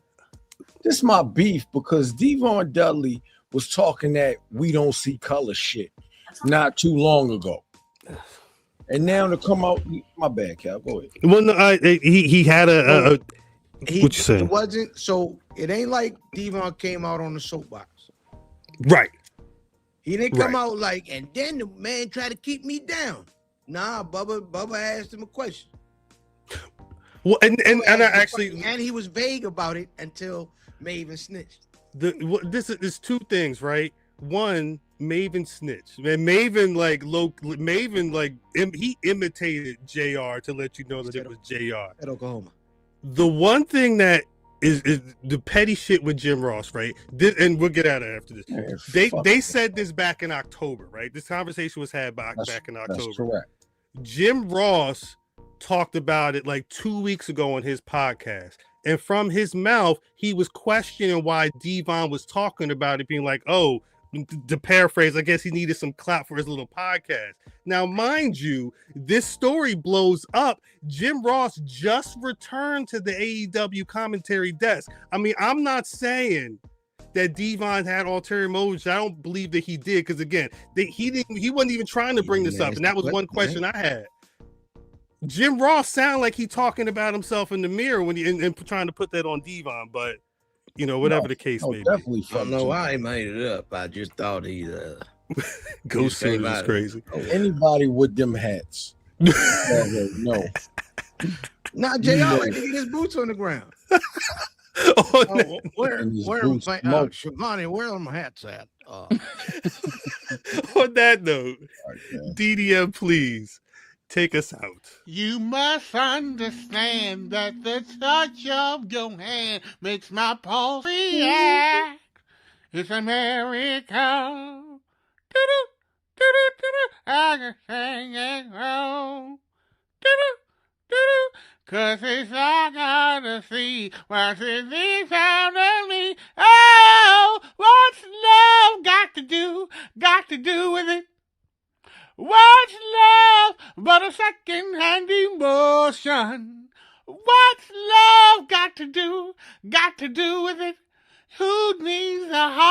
This is my beef because Devon Dudley was talking that we don't see color shit not too long ago. And now to come out, my bad, Cal. Go ahead. Well, no, he had what you saying? It wasn't so. It ain't like Devon came out on the soapbox, right? He didn't come out like, and then the man tried to keep me down. Nah, Bubba asked him a question. Well, and I actually, and he was vague about it until Maven snitched. This is 2 things, right? One, Maven snitched. And Maven he imitated JR to let you know that it was JR at Oklahoma. The one thing that is the petty shit with Jim Ross, right? And we'll get out of it after this. They said this back in October, right? This conversation was had back in October. That's correct. Jim Ross talked about it like 2 weeks ago on his podcast. And from his mouth, he was questioning why Devon was talking about it, being like, oh, to paraphrase, I guess he needed some clout for his little podcast. Now, mind you, this story blows up. Jim Ross just returned to the AEW commentary desk. I mean, I'm not saying that Devon had ulterior motives. I don't believe that he did, because again, he wasn't even trying to bring this up, and that was one question I had. Jim Ross sounded like he talking about himself in the mirror when and trying to put that on Devon, but You know, whatever the case may definitely be. I don't know why he made it up. I just thought he Ghost Suit is crazy. Anybody with them hats. No. Nah, JR like to get his boots on the ground. Where Shivani, where are my hats at? On that note, DDM, please take us out. You must understand that the touch of your hand makes my pulse react. It's America. Do-do, do-do, do-do. I can sing it wrong. Do-do, do-do. 'Cause it's all gotta see what's in this sound of me. Oh, what's love got to do with it? What's love but a second-hand emotion? What's love got to do with it? Who needs a heart?